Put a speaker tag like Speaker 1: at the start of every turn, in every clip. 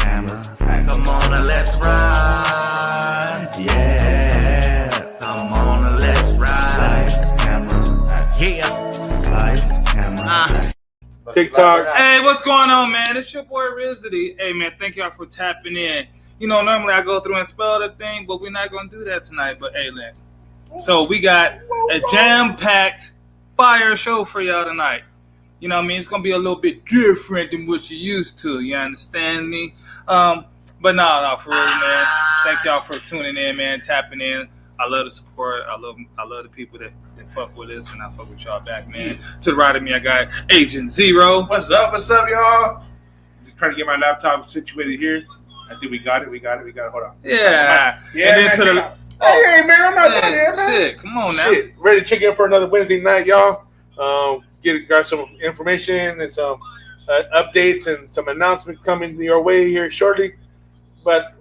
Speaker 1: camera, come on and let's ride. Yeah, come on and let's ride. Lights, camera, yeah. Lights, camera.
Speaker 2: TikTok.
Speaker 3: Hey, what's going on, man? It's your boy Rizzy. Hey, man, thank y'all for tapping in. You know, normally I go through and spell the thing, but we're not going to do that tonight. But, hey, man. So we got a jam-packed fire show for y'all tonight. You know what I mean? It's going to be a little bit different than what you're used to. You understand me? But no, for real, man. Thank y'all for tuning in, man, tapping in. I love the support. I love the people that fuck with us, and I fuck with y'all back, man. To the right of me, I got Agent Zero.
Speaker 2: What's up, y'all? Just trying to get my laptop situated here. I think we got it. Hold on.
Speaker 3: Yeah. And then
Speaker 2: man,
Speaker 3: to the...
Speaker 2: Hey, man, I'm not done here, man.
Speaker 3: Shit, come on now.
Speaker 2: Shit, ready to check in for another Wednesday night, y'all. Got some information and some updates and some announcements coming your way here shortly. But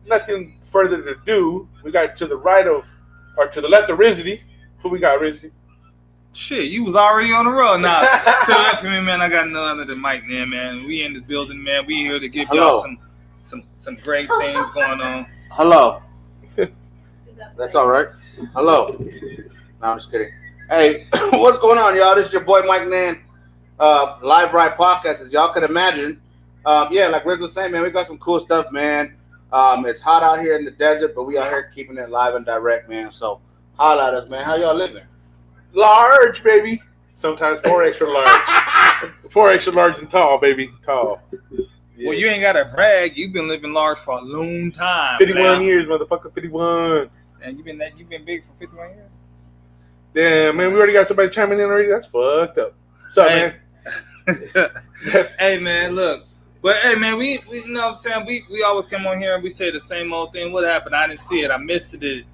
Speaker 2: nothing further to do. We got to the right of, or to the left of Rizzy. Who we got, Rizzy?
Speaker 3: Shit, you was already on the road. Now, to the left of me, man, I got none other than Mike there, man. We in this building, man. We here to give y'all some great things going on.
Speaker 4: Hello. That's all right. Hello. No, I'm just kidding. Hey, what's going on, y'all? This is your boy Mike Nan, Live Ride Podcast, as y'all can imagine. Yeah, like Riz was saying, man, we got some cool stuff, man. It's hot out here in the desert, but we out here keeping it live and direct, man. So holla at us, man. How y'all living?
Speaker 2: Large, baby. Sometimes 4 extra large. 4 extra large and tall, baby. Tall.
Speaker 3: Yeah. Well, you ain't got to brag. You've been living large for a long time.
Speaker 2: 51 years, motherfucker. 51.
Speaker 3: And you've been big for 51 years?
Speaker 2: Damn, man. We already got somebody chiming in already. That's fucked up. What's up, man?
Speaker 3: Hey, man, look. But, hey, man, we you know what I'm saying? We always come on here and we say the same old thing. What happened? I didn't see it. I missed it.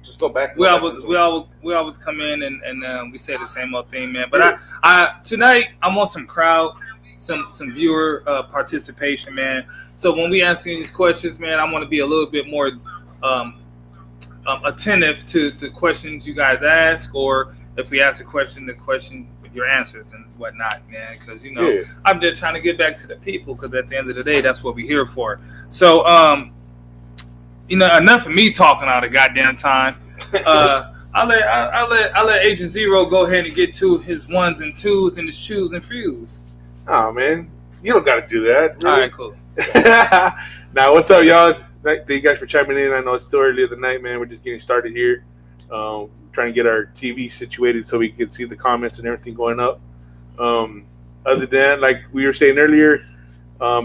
Speaker 4: Just go back.
Speaker 3: We always come in and we say the same old thing, man. But I tonight I want some crowd, some viewer participation, man. So when we answer these questions, man, I want to be a little bit more attentive to the questions you guys ask, or if we ask a question, with your answers and whatnot, man. Because I'm just trying to get back to the people. Because at the end of the day, that's what we're here for. So enough of me talking all the goddamn time. I'll let Agent Zero go ahead and get to his ones and twos and the shoes and fuse.
Speaker 2: Oh man, you don't got to do that. Really.
Speaker 3: All right, cool.
Speaker 2: Now, what's up, y'all? Thank you guys for chiming in. I know it's still early of the night, man. We're just getting started here. Trying to get our TV situated so we can see the comments and everything going up. Other than that, like we were saying earlier,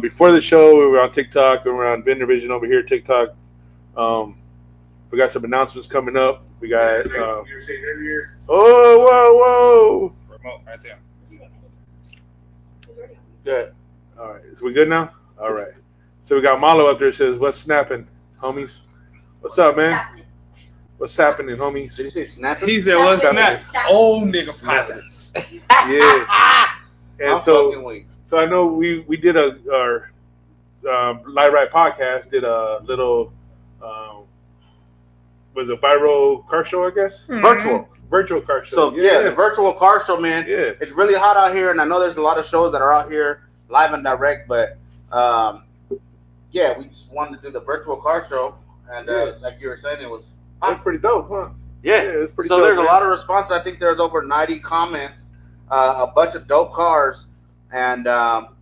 Speaker 2: before the show, we were on TikTok. We were on Vendor Vision over here, TikTok. We got some announcements coming up. We got. We were saying earlier. Oh, whoa!
Speaker 3: Remote right there.
Speaker 2: Good. All right. Is we good now? All right. So we got Malo up there. Says, "What's snapping, homies? What's up, man? What's happening, homies?"
Speaker 4: Did you say snapping?
Speaker 3: He said, "What's snap?" Old nigga pilots.
Speaker 2: Yeah. And
Speaker 4: I'm
Speaker 2: so I know we did our Live Ride podcast. Did a little. Was a viral car show, I guess?
Speaker 4: Mm-hmm. Virtual
Speaker 2: car show.
Speaker 4: So, the virtual car show, man.
Speaker 2: Yeah.
Speaker 4: It's really hot out here, and I know there's a lot of shows that are out here live and direct, but, we just wanted to do the virtual car show, and like you were saying, it was hot.
Speaker 2: That's pretty dope, huh?
Speaker 4: Yeah,
Speaker 2: it's pretty
Speaker 4: so
Speaker 2: dope.
Speaker 4: There's a lot of response. I think there's over 90 comments, a bunch of dope cars, and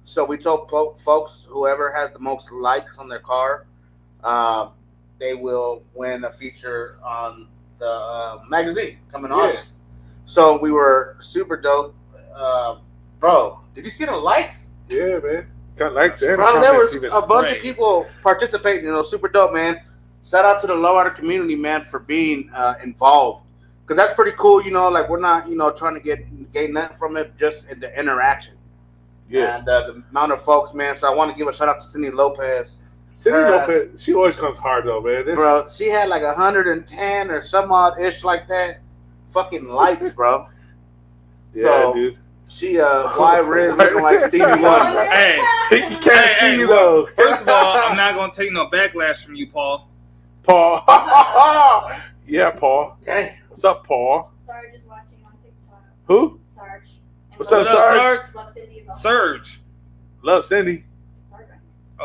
Speaker 4: so we told folks, whoever has the most likes on their car, they will win a feature on the magazine coming August. So we were super dope. Bro, did you see the likes?
Speaker 2: Yeah, man. Got likes and
Speaker 4: bro, there was
Speaker 2: even.
Speaker 4: a bunch of people participating. Super dope, man. Shout out to the Lowrider community, man, for being involved. Because that's pretty cool, like we're not, trying to gain nothing from it, just in the interaction.
Speaker 2: Yeah.
Speaker 4: And the amount of folks, man. So I want to give a shout out to Cindy Lopez.
Speaker 2: Cindy Lopez, she always comes hard though, man.
Speaker 4: Bro, she had like 110 or some odd ish like that. Fucking likes, bro.
Speaker 2: Yeah,
Speaker 4: so,
Speaker 2: dude.
Speaker 4: She why Riz looking like Stevie Wonder.
Speaker 3: Hey,
Speaker 2: you can't see you though.
Speaker 3: First of all, I'm not gonna take no backlash from you, Paul.
Speaker 2: Yeah, Paul.
Speaker 4: Dang.
Speaker 2: What's up, Paul?
Speaker 5: Sarge is watching on TikTok.
Speaker 2: Who?
Speaker 5: Sarge.
Speaker 2: What's up, Sarge?
Speaker 5: Love Cindy is on.
Speaker 3: Surge.
Speaker 2: Love Cindy.
Speaker 5: Sarge.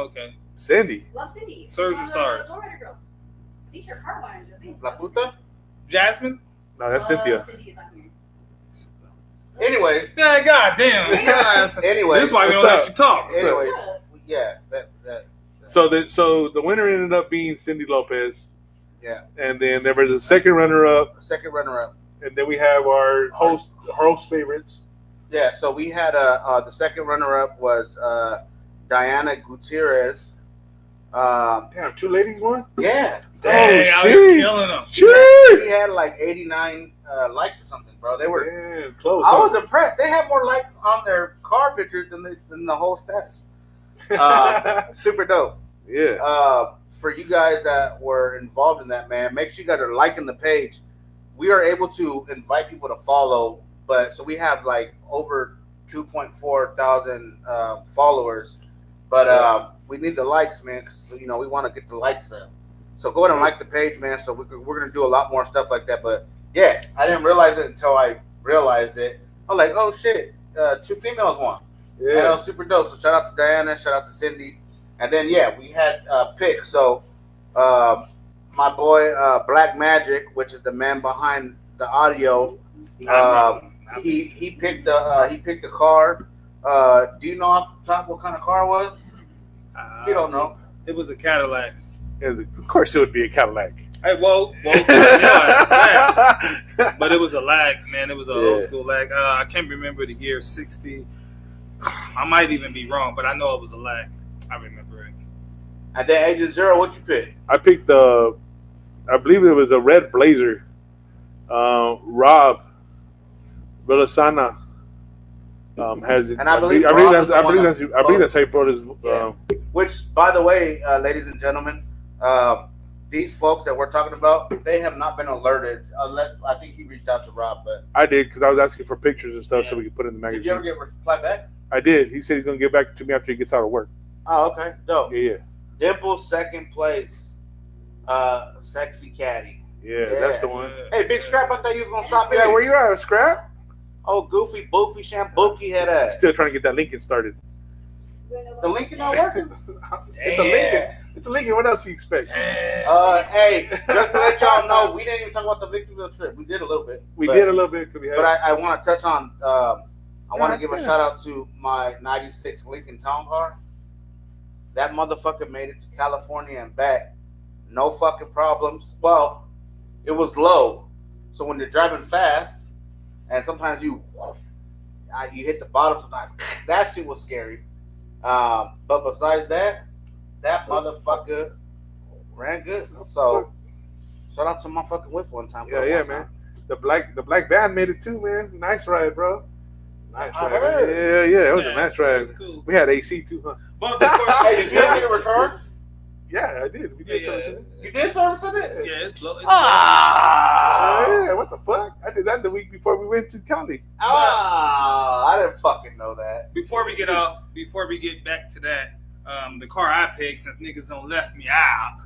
Speaker 3: Okay.
Speaker 2: Cindy.
Speaker 5: Love Cindy.
Speaker 3: Surge
Speaker 5: One
Speaker 3: or
Speaker 5: of
Speaker 3: stars?
Speaker 5: the Lowrider girls. These are car ones, I think.
Speaker 4: La puta.
Speaker 3: Jasmine?
Speaker 2: No, that's
Speaker 5: Love
Speaker 2: Cynthia.
Speaker 5: Cindy is on here.
Speaker 4: Anyways,
Speaker 3: Yeah, goddamn.
Speaker 4: Anyways,
Speaker 3: This is why we
Speaker 2: what's
Speaker 3: don't let
Speaker 2: up?
Speaker 3: you talk.
Speaker 4: anyways, yeah, that.
Speaker 2: So the winner ended up being Cindy Lopez,
Speaker 4: Yeah,
Speaker 2: and then there was a second runner-up,
Speaker 4: second runner-up.
Speaker 2: and then we have our host favorites.
Speaker 4: Yeah, so we had the second runner-up was Diana Gutierrez.
Speaker 2: Damn, 2 ladies won.
Speaker 4: Yeah,
Speaker 3: Dang,
Speaker 2: Oh,
Speaker 3: out here
Speaker 2: shit.
Speaker 3: killing them.
Speaker 2: Shit.
Speaker 4: he had like 89 likes or something, bro. They were.
Speaker 2: Damn, close.
Speaker 4: I was impressed. They had more likes on their car pictures than the whole status. Super dope.
Speaker 2: Yeah.
Speaker 4: For you guys that were involved in that, man, make sure you guys are liking the page. We are able to invite people to follow, but so we have like over 2.4 thousand followers, but we need the likes, man, because we want to get the likes up. So go ahead and like the page, man. So we're gonna do a lot more stuff like that. But yeah, I didn't realize it until I realized it. I'm like, oh shit, 2 females won. Yeah, that was super dope. So shout out to Diana, shout out to Cindy. And then, yeah, we had picks. So my boy Black Magic, which is the man behind the audio, he picked the car. Do you know off the top what kind of car it was? You don't know.
Speaker 3: It was a Cadillac.
Speaker 2: Of course, it would be a Cadillac.
Speaker 3: Hey, yeah, but it was a lag, man. It was an old school lag. I can't remember the year, 60. I might even be wrong, but I know it was a lag. I remember it.
Speaker 4: And then Agent Zero, what you pick?
Speaker 2: I picked I believe it was a red Blazer. Rob Villasana has it.
Speaker 4: And I believe
Speaker 2: that's how he brought his.
Speaker 4: Which, by the way, ladies and gentlemen, these folks that we're talking about, they have not been alerted unless I think he reached out to Rob. But
Speaker 2: I did because I was asking for pictures and stuff so we could put it in the magazine.
Speaker 4: did you ever get reply back?
Speaker 2: I did. He said he's gonna get back to me after he gets out of work.
Speaker 4: Oh, okay, dope.
Speaker 2: Yeah.
Speaker 4: Dimple second place, sexy caddy.
Speaker 2: Yeah, that's the one.
Speaker 4: Hey, Big Scrap, I thought you was gonna stop
Speaker 2: Yeah,
Speaker 4: in.
Speaker 2: where you at, Scrap?
Speaker 4: Oh, Goofy, Boofy, Shambuki head ass.
Speaker 2: Still trying to get that Lincoln started.
Speaker 4: The Lincoln not working.
Speaker 2: It's a Lincoln. It's a Lincoln. What else do you expect?
Speaker 4: Hey, just to let y'all know, we didn't even talk about the Victorville trip. We did a little bit.
Speaker 2: We did a little bit because we had.
Speaker 4: But I want to touch on. I want to give a shout out to my '96 Lincoln Town Car. That motherfucker made it to California and back, no fucking problems. Well, it was low, so when you're driving fast, and sometimes you hit the bottom. Sometimes that shit was scary. But besides that motherfucker ran good. So shout out to my fucking whip one time.
Speaker 2: Yeah, man. The black van made it too, man. Nice ride, bro. Nice
Speaker 4: I
Speaker 2: ride.
Speaker 4: heard.
Speaker 2: Yeah, it was a nice
Speaker 3: It
Speaker 2: ride.
Speaker 3: was cool.
Speaker 2: We had AC too, huh?
Speaker 3: But before,
Speaker 4: Hey, did you ever get it recharged?
Speaker 2: Yeah, I did. We did
Speaker 3: Yeah,
Speaker 2: service
Speaker 3: yeah.
Speaker 2: it.
Speaker 4: You did service in it?
Speaker 3: yeah, it's low.
Speaker 2: Yeah, what the fuck? I did that the week before we went to Cali.
Speaker 4: I didn't fucking know that.
Speaker 3: Before we get back to that, the car I picked, since niggas don't left me out,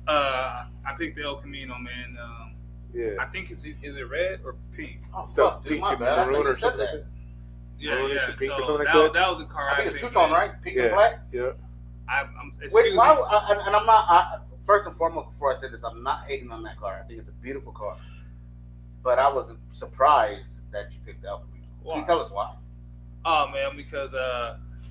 Speaker 3: I picked the El Camino, man.
Speaker 2: Yeah.
Speaker 3: I think is it red or pink?
Speaker 4: Oh,
Speaker 2: So
Speaker 4: fuck, dude,
Speaker 2: pink
Speaker 4: my
Speaker 2: and
Speaker 4: bad. I
Speaker 2: maroon
Speaker 4: think
Speaker 2: or
Speaker 4: you said
Speaker 2: something like
Speaker 4: that.
Speaker 3: Yeah,
Speaker 2: Maroon
Speaker 3: yeah.
Speaker 2: or pink or
Speaker 3: So
Speaker 2: something like
Speaker 3: that
Speaker 2: that?
Speaker 3: was the car
Speaker 4: I think it's
Speaker 3: picked,
Speaker 4: two-tone,
Speaker 3: man.
Speaker 4: right? Pink
Speaker 2: Yeah.
Speaker 4: and black?
Speaker 2: Yeah.
Speaker 3: Excuse
Speaker 4: Which,
Speaker 3: me.
Speaker 4: and I'm not, first and foremost, before I say this, I'm not hating on that car. I think it's a beautiful car. But I was surprised that you picked the El Camino. Can you tell us why?
Speaker 3: Oh man, because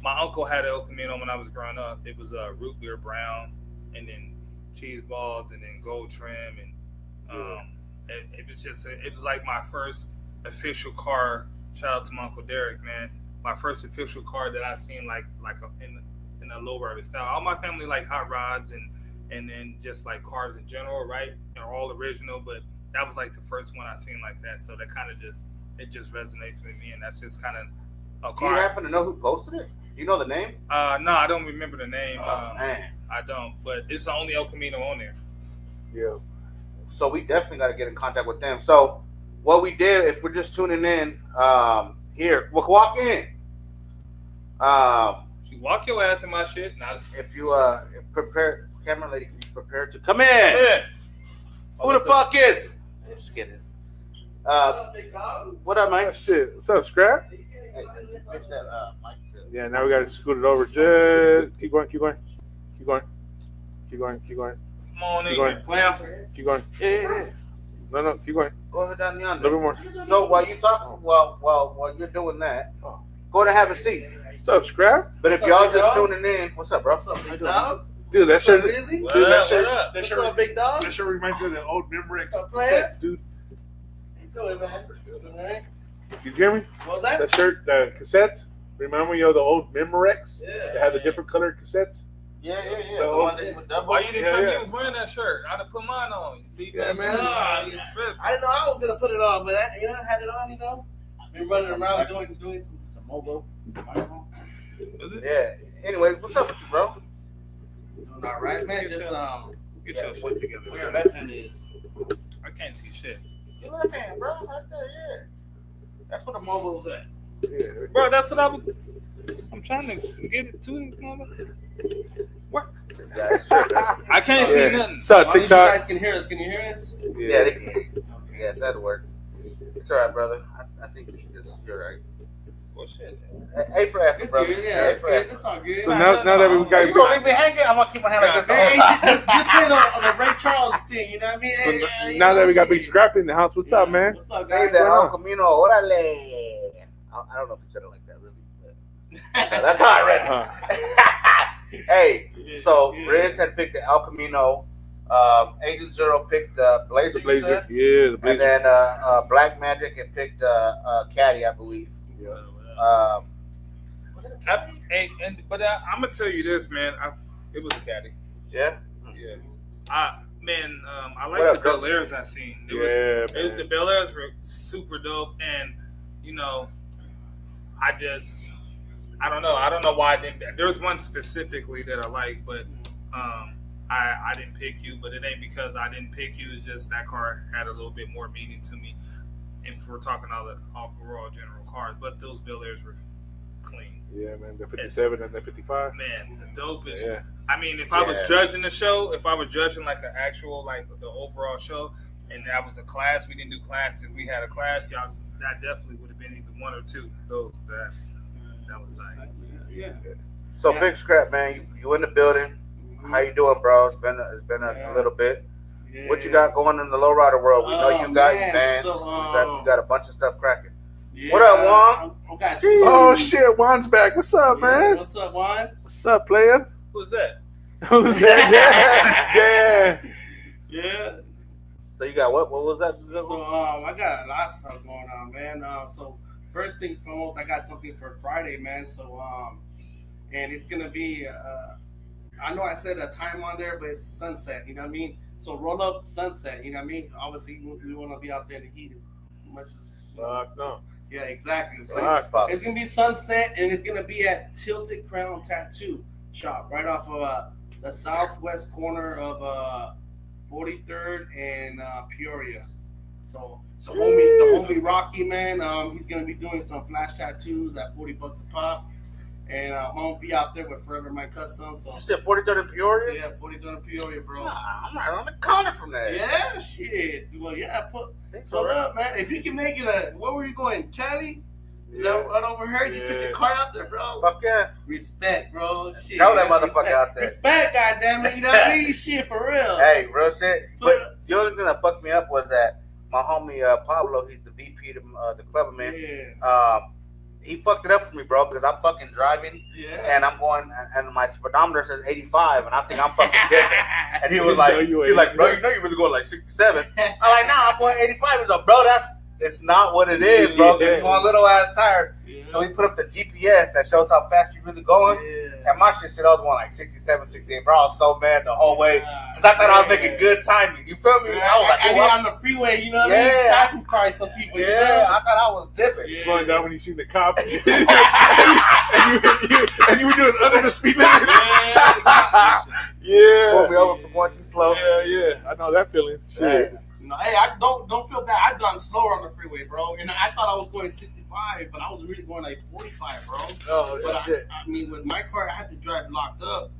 Speaker 3: my uncle had an El Camino when I was growing up. It was root beer brown, and then cheese balls, and then gold trim, and it was just it was like my first official car. Shout out to my uncle Derek, man. My first official car that I seen like in a lowrider style. All my family like hot rods and then just like cars in general, right? They're all original, but that was like the first one I seen like that. So that kind of just resonates with me, and that's just kind of a
Speaker 4: Do you
Speaker 3: car.
Speaker 4: happen to know who posted it? Do you know the name?
Speaker 3: No, I don't remember the name.
Speaker 4: Man.
Speaker 3: I don't, but it's the only El Camino on there.
Speaker 2: Yeah.
Speaker 4: So we definitely got to get in contact with them. So what we did, if we're just tuning in, here, we'll walk in.
Speaker 3: You walk your ass in my shit.
Speaker 4: If you prepare, camera lady, can you prepare to come in? Who the fuck is it? Just kidding. What up,
Speaker 2: Oh,
Speaker 4: man?
Speaker 2: shit. What's up, Scrap?
Speaker 4: Hey, fix that mic.
Speaker 2: Yeah, now we got to scoot it over. Just keep going. Keep going. Keep going. Keep going.
Speaker 3: Come on in,
Speaker 2: Keep going.
Speaker 3: here, player.
Speaker 2: Keep going.
Speaker 4: Yeah.
Speaker 2: No, keep going.
Speaker 4: Go ahead down the
Speaker 2: A little bit more.
Speaker 4: So while you talking, while you're doing that,
Speaker 2: Oh.
Speaker 4: go ahead and have a seat.
Speaker 2: What's up, Scrap?
Speaker 4: But if
Speaker 6: What's up,
Speaker 4: y'all
Speaker 6: big
Speaker 4: just
Speaker 6: dog?
Speaker 4: tuning in, what's up, bro?
Speaker 6: What's up, big dog?
Speaker 2: Dude, that
Speaker 6: What's up,
Speaker 2: shirt.
Speaker 6: Izzy?
Speaker 3: What
Speaker 2: Dude,
Speaker 3: up,
Speaker 2: that
Speaker 3: what
Speaker 2: shirt.
Speaker 3: up?
Speaker 2: That
Speaker 6: What's
Speaker 2: shirt.
Speaker 6: up, big dog?
Speaker 2: That shirt reminds me of the old Memorex
Speaker 6: What's up, player?
Speaker 2: cassettes, dude.
Speaker 6: How you doing, man? Alright.
Speaker 2: You hear me?
Speaker 6: What was that?
Speaker 2: That shirt, the cassettes. Remind me of the old Memorex.
Speaker 6: Yeah.
Speaker 2: They had the different colored cassettes.
Speaker 4: Yeah.
Speaker 2: The
Speaker 4: The one that with double.
Speaker 3: Why you didn't
Speaker 2: Yeah,
Speaker 3: tell me
Speaker 2: yeah.
Speaker 3: you was wearing that shirt? I'd have put mine on. You see,
Speaker 2: Yeah, man.
Speaker 3: Ah, you tripping.
Speaker 6: I didn't know I was gonna put it on, but I had it on, Been running around doing some mobile.
Speaker 3: Is it?
Speaker 4: Yeah. Anyway, what's up with you, bro?
Speaker 6: Doing all right, man. Just
Speaker 3: Get your shit together.
Speaker 6: where your left hand is.
Speaker 3: I can't see shit.
Speaker 4: Your left hand, bro. Right there, yeah. That's where the mobile's at.
Speaker 2: Yeah.
Speaker 3: Bro, that's what I'm trying to get it to this mother. What?
Speaker 4: This guy's tripping.
Speaker 3: I can't
Speaker 2: Yeah.
Speaker 3: see nothing.
Speaker 2: What's up,
Speaker 6: As long as you
Speaker 2: TikTok?
Speaker 6: guys can hear us. Can you hear us?
Speaker 4: Yeah, they can hear you. Yes, that'll work. It's all right, brother. I think you're right.
Speaker 3: Well, shit.
Speaker 4: A for effort,
Speaker 6: It's
Speaker 4: brother.
Speaker 6: good. Yeah,
Speaker 4: A
Speaker 6: it's
Speaker 4: for
Speaker 6: good.
Speaker 4: effort.
Speaker 6: It's all good.
Speaker 2: So now that we
Speaker 4: You
Speaker 2: got
Speaker 4: gonna leave me hanging? I'm gonna keep my hand like this the
Speaker 6: Hey,
Speaker 4: whole time.
Speaker 6: just play the Ray Charles thing, you know what I mean?
Speaker 2: So
Speaker 6: Hey,
Speaker 2: now that we got
Speaker 6: shit.
Speaker 2: Big Scrappy in the house, what's up, man?
Speaker 6: What's up,
Speaker 4: Say
Speaker 6: guys?
Speaker 4: that
Speaker 2: going
Speaker 4: El
Speaker 2: on?
Speaker 4: Camino, orale. I don't know if you said it like that, really. But that's how I read it. Hey, so Riggs had picked the El Camino. Agent Zero picked the Blazer,
Speaker 2: The
Speaker 4: you
Speaker 2: Blazer.
Speaker 4: said?
Speaker 2: Yeah, the
Speaker 4: And
Speaker 2: Blazer.
Speaker 4: then Black Magic had picked Caddy, I believe.
Speaker 2: Yeah.
Speaker 3: But I'm gonna tell you this, man. It was a caddy.
Speaker 4: Yeah?
Speaker 3: Yeah. I
Speaker 4: What
Speaker 3: like
Speaker 4: up,
Speaker 3: the
Speaker 4: Justin?
Speaker 3: Bel Airs I seen.
Speaker 2: Yeah, man.
Speaker 3: The Bel Airs were super dope, and I don't know. I don't know why I didn't. There was one specifically that I like, but I didn't pick you. But it ain't because I didn't pick you. It's just that car had a little bit more meaning to me. And if we're talking all the overall general cars, but those Bel Airs were clean.
Speaker 2: Yeah, man. The 57 and the 55.
Speaker 3: Man, the dopest.
Speaker 2: Yeah.
Speaker 3: I mean, if I was
Speaker 4: Yeah.
Speaker 3: judging the show, if I was judging like an actual, like the overall show, and that was a class, we didn't do classes. We had a class, y'all. That definitely would have been either one or two. Those that was like.
Speaker 6: Yeah.
Speaker 4: So
Speaker 6: Yeah.
Speaker 4: Big Scrap, man, you in the building. How you doing, bro? It's been a little bit. What you got going in the lowrider world? We know
Speaker 6: Oh,
Speaker 4: you got
Speaker 6: man,
Speaker 4: events.
Speaker 6: so,
Speaker 4: You got a bunch of stuff cracking.
Speaker 6: Yeah.
Speaker 4: What up, Juan?
Speaker 6: Okay.
Speaker 2: Oh, shit. Juan's back. What's up, man?
Speaker 6: What's up, Juan?
Speaker 2: What's up, player?
Speaker 3: Who's that?
Speaker 2: Who's that? Yeah.
Speaker 6: Yeah.
Speaker 4: So you got what? What was that?
Speaker 6: So I got a lot of stuff going on, man. So first thing foremost, I got something for Friday, man. So and it's gonna be I know I said a time on there, but it's sunset. You know what I mean? So roll up sunset. You know what I mean? Obviously, we want to be out there in the heat as much as.
Speaker 2: Fuck no.
Speaker 6: Yeah, exactly. So
Speaker 4: As possible.
Speaker 6: it's gonna be sunset, and it's gonna be at Tilted Crown Tattoo Shop, right off of the southwest corner of 43rd and Peoria. So the homie Rocky, man, he's gonna be doing some flash tattoos at $40 a pop, and I'm gonna be out there with Forever My Custom. So
Speaker 4: You said 43rd and Peoria?
Speaker 6: yeah, 43rd and Peoria, bro.
Speaker 4: I'm right on the corner from there.
Speaker 6: Yeah, shit. Well, yeah, put up, man. If you can make it where were you going, Cali? Is that what I overheard? You took
Speaker 2: Yeah.
Speaker 6: your car out there, bro.
Speaker 4: Fuck yeah.
Speaker 6: Respect, bro. Shit.
Speaker 4: Show that
Speaker 6: that's
Speaker 4: motherfucker
Speaker 6: respect.
Speaker 4: out there.
Speaker 6: Respect, goddammit. You know what I mean? Shit, for real.
Speaker 4: Hey, real shit.
Speaker 6: Put
Speaker 4: But the only thing that fucked me up was that my homie Pablo, he's the VP, the club man.
Speaker 6: Yeah.
Speaker 4: He fucked it up for me, bro, because I'm fucking driving
Speaker 6: Yeah.
Speaker 4: and I'm going, and my speedometer says 85, and I think I'm fucking dipping. And he was
Speaker 2: You
Speaker 4: like,
Speaker 2: know you
Speaker 4: he's like,
Speaker 2: ain't.
Speaker 4: bro, you know you really going like 67. I'm like, nah, I'm going 85. He's like, bro, it's not what it is, bro, because he's on little ass tires.
Speaker 6: Yeah.
Speaker 4: So he put up the GPS that shows how fast you really going.
Speaker 6: Yeah.
Speaker 4: And my shit said I was going like 67, 68. Bro, I was so mad the whole way because I thought I was making good timing. You feel me? I was like,
Speaker 6: I mean,
Speaker 4: oh,
Speaker 6: on the freeway, you know what I mean?
Speaker 4: Yeah.
Speaker 6: Passing cars, some people.
Speaker 4: yeah, I thought I was dipping.
Speaker 6: Yeah.
Speaker 2: Slowing down when you seen the cop. and you were doing under the speed limit. Yeah.
Speaker 4: Pulled me over for going too slow.
Speaker 2: Yeah. I know that feeling. Shit.
Speaker 6: No, hey, I don't feel bad. I've gone slower on the freeway, bro. And I thought I was going 65, but I was really going like 45, bro.
Speaker 4: Oh,
Speaker 6: But
Speaker 4: shit.
Speaker 6: I mean, with my car, I had to drive locked up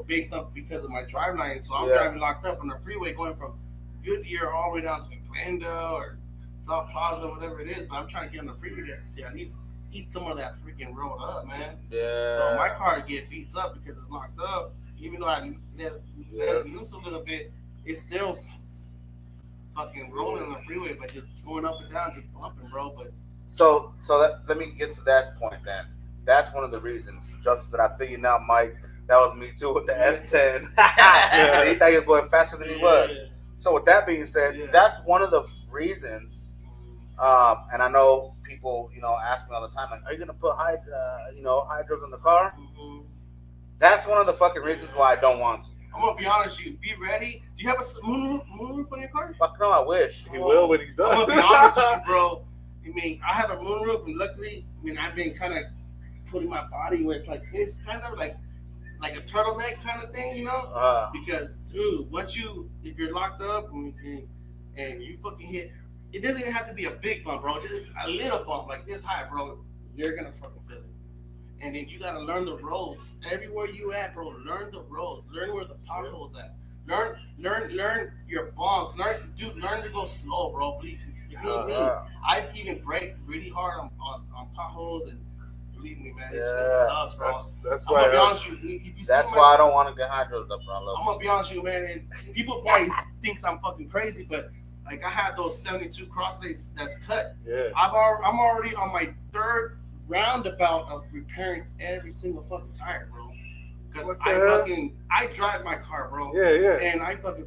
Speaker 6: based on because of my drive line. So I'm
Speaker 4: Yeah.
Speaker 6: driving locked up on the freeway, going from Goodyear all the way down to Glendale or South Plaza, whatever it is. But I'm trying to get on the freeway to at least eat some of that freaking road up, man.
Speaker 4: Yeah.
Speaker 6: So my car get beats up because it's locked up. Even though I let it loose a little bit, it's still fucking rolling on the freeway, but just going up and down, just bumping, bro. But
Speaker 4: So let me get to that point then. That's one of the reasons. Justice said, I feel you now, Mike. That was me too with the S10. He thought he was going faster than he was. So with that being said, that's one of the reasons. And I know people, ask me all the time, like, are you gonna put hydros in the car? That's one of the fucking reasons why I don't want to.
Speaker 6: I'm gonna be honest with you. Be ready. Do you have a moonroof on your car?
Speaker 4: Fuck no, I wish.
Speaker 2: He will when he's done.
Speaker 6: I'm gonna be honest with you, bro. I mean, I have a moonroof, and luckily, I've been kind of putting my body where it's like this, kind of like a turtleneck kind of thing, Because, dude, if you're locked up and you fucking hit, it doesn't even have to be a big bump, bro. Just a little bump like this high, bro. You're gonna fucking feel it. And then you gotta learn the roads. Everywhere you at, bro, learn the roads. Learn where the potholes at. Learn your bumps. Learn to go slow, bro. Believe me. I've even braked really hard on potholes, and believe me, man, it sucks, bro.
Speaker 2: That's
Speaker 6: I'm
Speaker 2: why.
Speaker 6: gonna be honest with you. If you
Speaker 4: That's
Speaker 6: see
Speaker 4: why I don't want to get hydros up, bro.
Speaker 6: I'm gonna be honest with you, man. And people probably think I'm fucking crazy, but like I have those 72 crosslays that's cut.
Speaker 2: Yeah.
Speaker 6: I'm already on my third roundabout of repairing every single fucking tire, bro. Because I drive my car, bro.
Speaker 2: Yeah.
Speaker 6: And I fucking,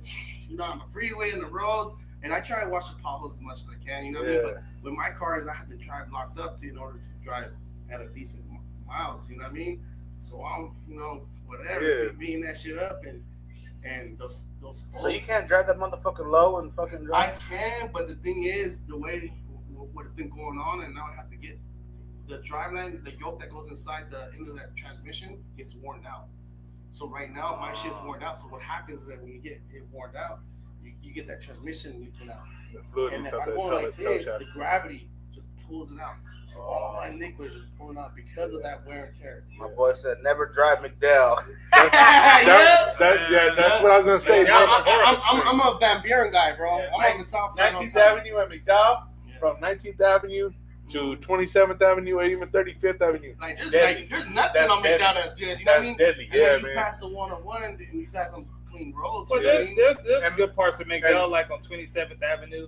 Speaker 6: on the freeway and the roads, and I try to watch the potholes as much as I can, you know what I mean? But with my cars, I have to drive locked up in order to drive at a decent miles, you know what I mean? So I'm, whatever, beating that shit up and those.
Speaker 4: So you can't drive that motherfucker low and fucking drive?
Speaker 6: I can, but the thing is, the way what has been going on, and now I have to get the driveline, the yoke that goes inside into that transmission gets worn out. So right now, my shit's worn out. So what happens is that when you get it worn out, you get that transmission leaking out.
Speaker 2: The fluid
Speaker 6: And if
Speaker 2: leaks out
Speaker 6: I'm
Speaker 2: the
Speaker 6: going like this,
Speaker 2: tail
Speaker 6: the gravity just pulls it out. So all my liquid is pulling out because of that wear and tear.
Speaker 4: My boy said, never drive McDowell.
Speaker 2: That's what I was gonna say.
Speaker 6: Yeah,
Speaker 2: bro.
Speaker 6: I'm a Van Buren guy, bro.
Speaker 2: Yeah,
Speaker 6: I'm on the south side.
Speaker 2: 19th Avenue at McDowell, from 19th Avenue to 27th Avenue or even 35th Avenue.
Speaker 6: Like there's
Speaker 2: Deadly.
Speaker 6: nothing
Speaker 2: That's
Speaker 6: on
Speaker 2: deadly.
Speaker 6: McDowell that's good. You know what I mean?
Speaker 2: That's deadly,
Speaker 6: Unless you
Speaker 2: man.
Speaker 6: pass the 101 and you got some clean roads.
Speaker 3: Well,
Speaker 6: you know what I mean?
Speaker 3: there's good parts of McDowell, like on 27th Avenue.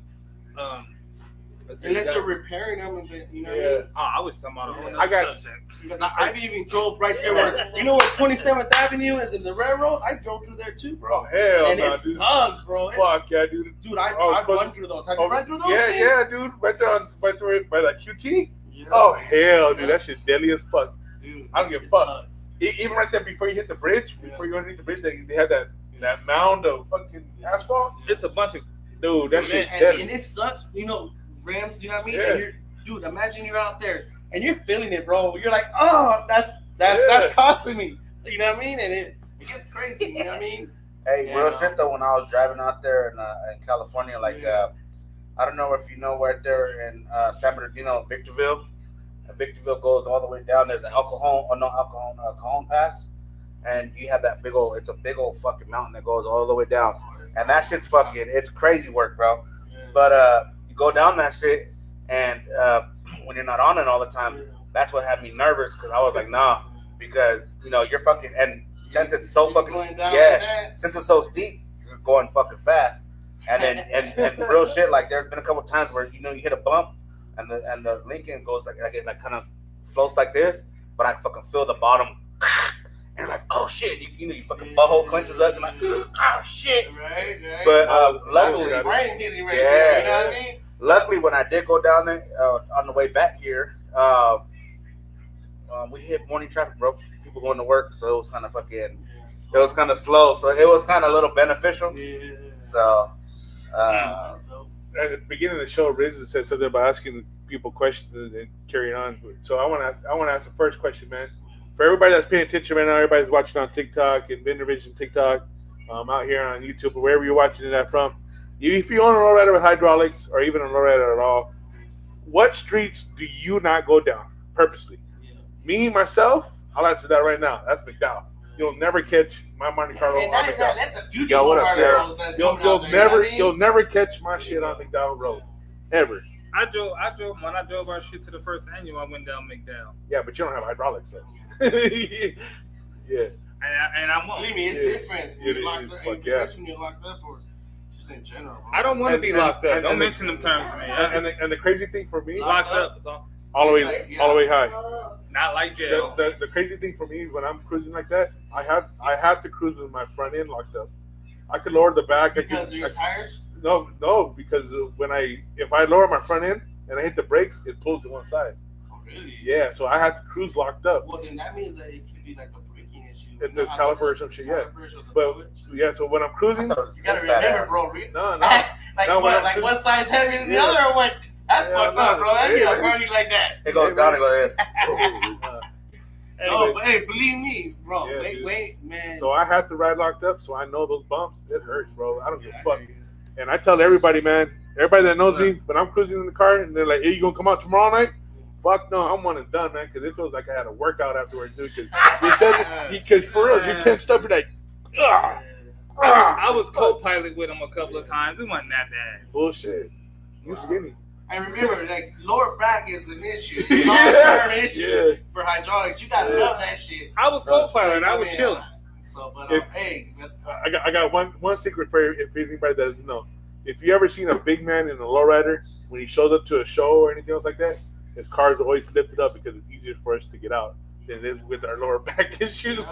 Speaker 6: Unless they're repairing them, and you know what I
Speaker 2: Yeah.
Speaker 6: mean?
Speaker 3: I was talking about a whole
Speaker 2: I
Speaker 3: nother
Speaker 2: got-
Speaker 3: subject.
Speaker 6: Because I've even drove right there where 27th Avenue is in the railroad. I drove through there too,
Speaker 2: Oh
Speaker 6: bro.
Speaker 2: hell
Speaker 6: And
Speaker 2: no,
Speaker 6: it
Speaker 2: dude.
Speaker 6: sucks, bro.
Speaker 2: Fuck yeah, dude.
Speaker 6: Dude, I've
Speaker 2: fuck.
Speaker 6: run through those. Have you run through those? things?
Speaker 2: Yeah, dude. Right there by that QT.
Speaker 6: Yeah.
Speaker 2: Oh hell, dude, that shit deadly as fuck.
Speaker 6: Dude,
Speaker 2: I don't give a
Speaker 6: it
Speaker 2: fuck.
Speaker 6: sucks.
Speaker 2: Even right there before you hit the bridge, before you go underneath the bridge, they have that mound of fucking asphalt.
Speaker 3: It's a bunch of
Speaker 2: Dude, that shit
Speaker 6: And
Speaker 2: deadly.
Speaker 6: it sucks, Rams, you know what I mean?
Speaker 2: Yeah.
Speaker 6: And dude, imagine you're out there and you're feeling it, bro. You're like, oh, that's costing me. You know what I mean? And it gets crazy, you know what I mean?
Speaker 4: Hey,
Speaker 6: Yeah,
Speaker 4: real
Speaker 6: no.
Speaker 4: shit though, when I was driving out there in California, like, I don't know if you know right there in San Bernardino, Victorville. Victorville goes all the way down. There's an Cajon Pass. And you have that it's a big old fucking mountain that goes all the way down. And that shit's fucking, it's crazy work, bro. But you go down that shit, and when you're not on it all the time, that's what had me nervous, because I was like, nah, because, you're fucking, and since it's so fucking, since it's so steep, you're going fucking fast. And then, and real shit, like, there's been a couple times where, you hit a bump, and the Lincoln goes like kind of floats like this, but I fucking feel the bottom, and you're like, oh shit, you fucking butthole clenches up, and like, oh shit.
Speaker 6: Right.
Speaker 4: But luckily,
Speaker 6: Brain hitting right there, you know what I mean?
Speaker 4: luckily when I did go down there on the way back here, we hit morning traffic, bro. People going to work, so it was kind of fucking, it was kind of slow, so it was kind of a little beneficial.
Speaker 6: Yeah.
Speaker 4: So,
Speaker 6: That's dope.
Speaker 2: At the beginning of the show, Riz said something about asking people questions and carrying on. So I want to ask the first question, man. For everybody that's paying attention right now, everybody's watching on TikTok and VinderVision TikTok, out here on YouTube or wherever you're watching that from. If you own a lowrider with hydraulics or even a lowrider at all, what streets do you not go down purposely?
Speaker 6: Yeah.
Speaker 2: Me, myself, I'll answer that right now. That's McDowell. You'll never catch my Monte Carlo
Speaker 6: And
Speaker 2: on
Speaker 6: that,
Speaker 2: McDowell.
Speaker 6: let the future
Speaker 2: Yo, what up,
Speaker 6: Lowrider
Speaker 2: Sarah?
Speaker 6: Roads that's
Speaker 2: You'll
Speaker 6: coming out there, you know
Speaker 2: never
Speaker 6: what I mean?
Speaker 2: you'll never catch my shit on McDowell Road, ever.
Speaker 3: I drove when I drove our shit to the first annual. I went down McDowell.
Speaker 2: Yeah, but you don't have hydraulics though. Yeah,
Speaker 3: and I won't.
Speaker 6: Believe me, it's
Speaker 2: Yeah.
Speaker 6: different. When
Speaker 2: It
Speaker 6: you're locked
Speaker 2: is,
Speaker 6: up,
Speaker 2: fuck
Speaker 6: and
Speaker 2: yeah.
Speaker 6: especially when you're locked up or just in general. Bro.
Speaker 3: I don't want to
Speaker 2: And-
Speaker 3: be
Speaker 2: and-
Speaker 3: locked up.
Speaker 2: and-
Speaker 3: Don't
Speaker 2: and-
Speaker 3: mention them terms to me.
Speaker 2: And the crazy thing for me,
Speaker 3: Locked up. It's all-
Speaker 2: all the way,
Speaker 6: It's like,
Speaker 2: all the way high.
Speaker 3: Not like jail.
Speaker 2: The crazy thing for me when I'm cruising like that, I have to cruise with my front end locked up. I could lower the back.
Speaker 6: Because of your tires.
Speaker 2: No, because if I lower my front end and I hit the brakes, it pulls to one side.
Speaker 6: Oh, really?
Speaker 2: Yeah, so I have to cruise locked up.
Speaker 6: Well, then that means that it could be like a braking issue.
Speaker 2: It's a caliper or some shit, yeah.
Speaker 6: Calipers or the
Speaker 2: But
Speaker 6: fluid.
Speaker 2: yeah, so when I'm cruising,
Speaker 4: I thought it was
Speaker 6: You gotta
Speaker 4: just that
Speaker 6: remember,
Speaker 4: ass.
Speaker 6: bro.
Speaker 2: no,
Speaker 6: Like
Speaker 2: No,
Speaker 6: what?
Speaker 2: when
Speaker 6: Like
Speaker 2: I'm-
Speaker 6: one side's heavier than the
Speaker 2: Yeah.
Speaker 6: other, or what? That's
Speaker 2: Yeah,
Speaker 6: fucked
Speaker 2: no,
Speaker 6: up, bro. That
Speaker 2: yeah,
Speaker 6: ain't burn you like that.
Speaker 4: It goes
Speaker 2: Hey,
Speaker 4: down
Speaker 2: man.
Speaker 4: and goes this.
Speaker 6: No, but hey, believe me, bro.
Speaker 2: Yeah, dude.
Speaker 6: wait, man.
Speaker 2: So I have to ride locked up, so I know those bumps. It hurts, bro. I don't give a fuck. And I tell everybody, man, everybody that knows me, when I'm cruising in the car and they're like, "Hey, you gonna come out tomorrow night?" Fuck no, I'm one and done, man. Because it feels like I had a workout afterwards, dude. Because for real, you're tensed up. You're like, ah,
Speaker 3: I was co-pilot with him a couple of times. It wasn't that bad.
Speaker 2: bullshit. You skinny.
Speaker 6: And remember, like lower back is an issue, long-term issue for hydraulics. You gotta love that shit.
Speaker 3: I was co-pilot. I was
Speaker 6: mean,
Speaker 3: chilling.
Speaker 6: So, but
Speaker 2: If-
Speaker 6: hey,
Speaker 2: I got one secret for if anybody doesn't know. If you ever seen a big man in a lowrider when he shows up to a show or anything else like that, his car is always lifted up because it's easier for us to get out than it is with our lower back issues.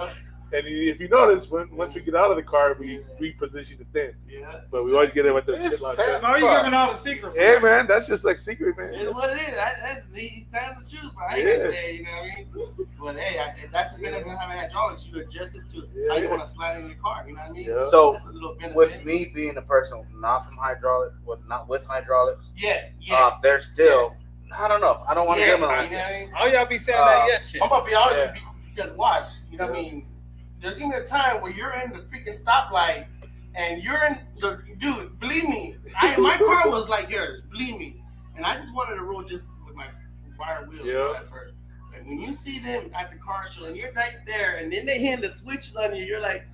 Speaker 2: And if you notice, once we get out of the car, we reposition it then.
Speaker 6: yeah,
Speaker 2: But we always get it with the
Speaker 4: It's
Speaker 2: shit like
Speaker 4: fat.
Speaker 2: that.
Speaker 3: No, you giving all the secrets.
Speaker 2: Hey man, that's just like secret, man.
Speaker 6: it's what it is. He's telling the truth, but I ain't
Speaker 2: Yeah.
Speaker 6: gonna say, you know what I mean? But hey, that's the benefit of having hydraulics. You adjust it to how you
Speaker 2: Yeah.
Speaker 6: want to slide in your car. You know what I mean?
Speaker 2: Yeah.
Speaker 4: So
Speaker 6: That's a little benefit.
Speaker 4: with me being a person not from hydraulic, not with hydraulics,
Speaker 6: yeah,
Speaker 4: they're still. I don't know. I don't want to
Speaker 6: yeah.
Speaker 4: give them.
Speaker 6: You know
Speaker 4: Like,
Speaker 6: what I mean?
Speaker 3: All y'all be saying that yes shit.
Speaker 6: I'm gonna be honest
Speaker 2: Yeah.
Speaker 6: with you because watch, you know what I mean? There's even a time where you're in the freaking stoplight and you're in the dude, believe me, my car was like yours, believe me. And I just wanted to roll just with my wire wheels
Speaker 2: Yeah.
Speaker 6: at first. And when you see them at the car show and you're right there and then they hand the switches on you, you're like,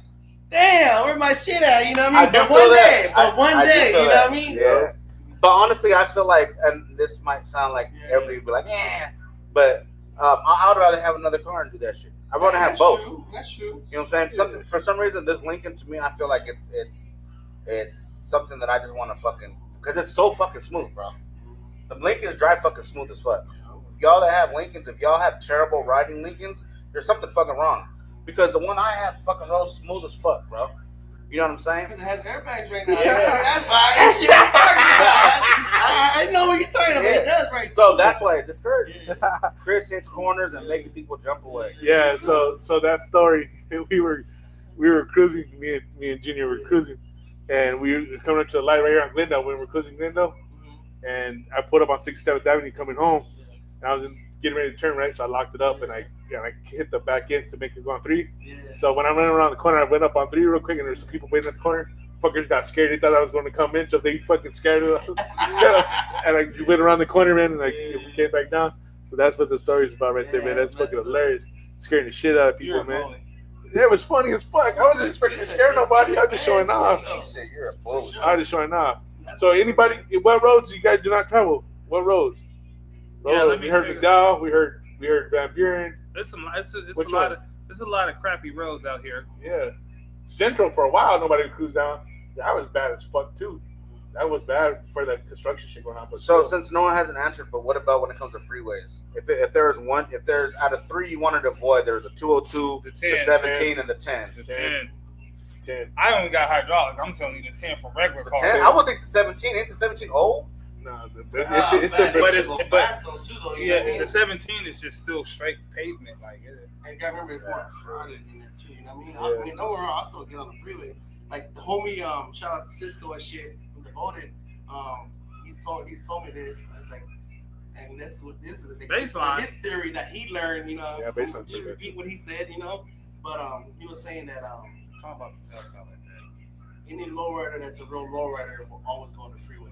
Speaker 6: damn, where my shit at? You know what I mean?
Speaker 4: do
Speaker 6: But
Speaker 4: feel
Speaker 6: one
Speaker 4: that.
Speaker 6: day, but one
Speaker 4: I do
Speaker 6: day,
Speaker 4: feel
Speaker 6: you know
Speaker 4: that.
Speaker 6: what I mean?
Speaker 4: Yeah. But honestly, I feel like, and this might sound like
Speaker 6: Yeah.
Speaker 4: everybody would be like, but I would rather have another car and do that shit. I want to have
Speaker 6: That's
Speaker 4: both.
Speaker 6: true. That's true.
Speaker 4: You know what I'm saying? Something for some reason, this Lincoln to me, I feel like it's something that I just want to fucking because it's so fucking smooth, bro. The Lincolns drive fucking smooth as fuck. If y'all that have Lincolns, if y'all have terrible riding Lincolns, there's something fucking wrong. Because the one I have fucking rolls smooth as fuck, bro. You know what I'm saying?
Speaker 6: Because it has airbags right now.
Speaker 4: Yeah.
Speaker 6: That's why that shit I'm talking about. I know what you're talking about. It does right.
Speaker 4: So that's why it discourages me. Chris hits corners and makes people jump away.
Speaker 2: Yeah, so that story, we were cruising, me and Junior were cruising, and we were coming up to the light right here on Glendale when we were cruising Glendale, and I put up on 67th Avenue coming home, and I was getting ready to turn right, so I locked it up and I hit the back end to make it go on 3.
Speaker 6: Yeah.
Speaker 2: So when I went around the corner, I went up on 3 real quick, and there was some people waiting at the corner. Fuckers got scared. They thought I was going to come in, so they fucking scared us. And I went around the corner, man, and I came back down. So that's what the story's about right there, man. That's fucking hilarious. Scaring the shit out of people,
Speaker 3: You're a
Speaker 2: man.
Speaker 3: bully.
Speaker 2: Yeah, it was funny as fuck. I wasn't expecting to scare nobody. I was just showing off.
Speaker 4: She said you're a bully.
Speaker 2: I was just showing off. So anybody, what roads you guys do not travel? What roads?
Speaker 3: Yeah, let me
Speaker 2: we heard
Speaker 3: figure-
Speaker 2: McDowell. We heard Van Buren.
Speaker 3: It's
Speaker 2: Which
Speaker 3: a lot
Speaker 2: one?
Speaker 3: of there's a lot of crappy roads out here.
Speaker 2: Yeah, Central for a while. Nobody would cruise down. That was bad as fuck too. That was bad for the construction shit going on. But
Speaker 4: So
Speaker 2: still.
Speaker 4: since no one hasn't answered, but what about when it comes to freeways? If there's out of 3 you wanted to avoid, there's a 202,
Speaker 3: The
Speaker 4: the
Speaker 3: 10,
Speaker 4: 17, and the 10.
Speaker 3: the
Speaker 2: 10.
Speaker 3: 10.
Speaker 2: 10.
Speaker 3: I only got hydraulic. I'm telling you, the 10 for regular
Speaker 4: The
Speaker 3: cars.
Speaker 4: 10 I would think the 17. Ain't the 17 old?
Speaker 2: No,
Speaker 3: but
Speaker 6: yeah.
Speaker 3: the 17 is just still straight pavement, like it.
Speaker 6: And you gotta remember it's more crowded in there too. You know what I mean?
Speaker 2: Yeah.
Speaker 6: I mean, don't get me wrong, I still get on the freeway. Like the homie, shout out to Cisco and shit, who devoted. He told me this. I was like, and this is the
Speaker 3: Baseline.
Speaker 6: his theory that he learned. You know,
Speaker 2: Yeah, baseline
Speaker 6: just
Speaker 2: too,
Speaker 6: repeat what he said. You know, but he was saying that
Speaker 3: Talk about the sales guy like that.
Speaker 6: any lowrider that's a real lowrider will always go on the freeway.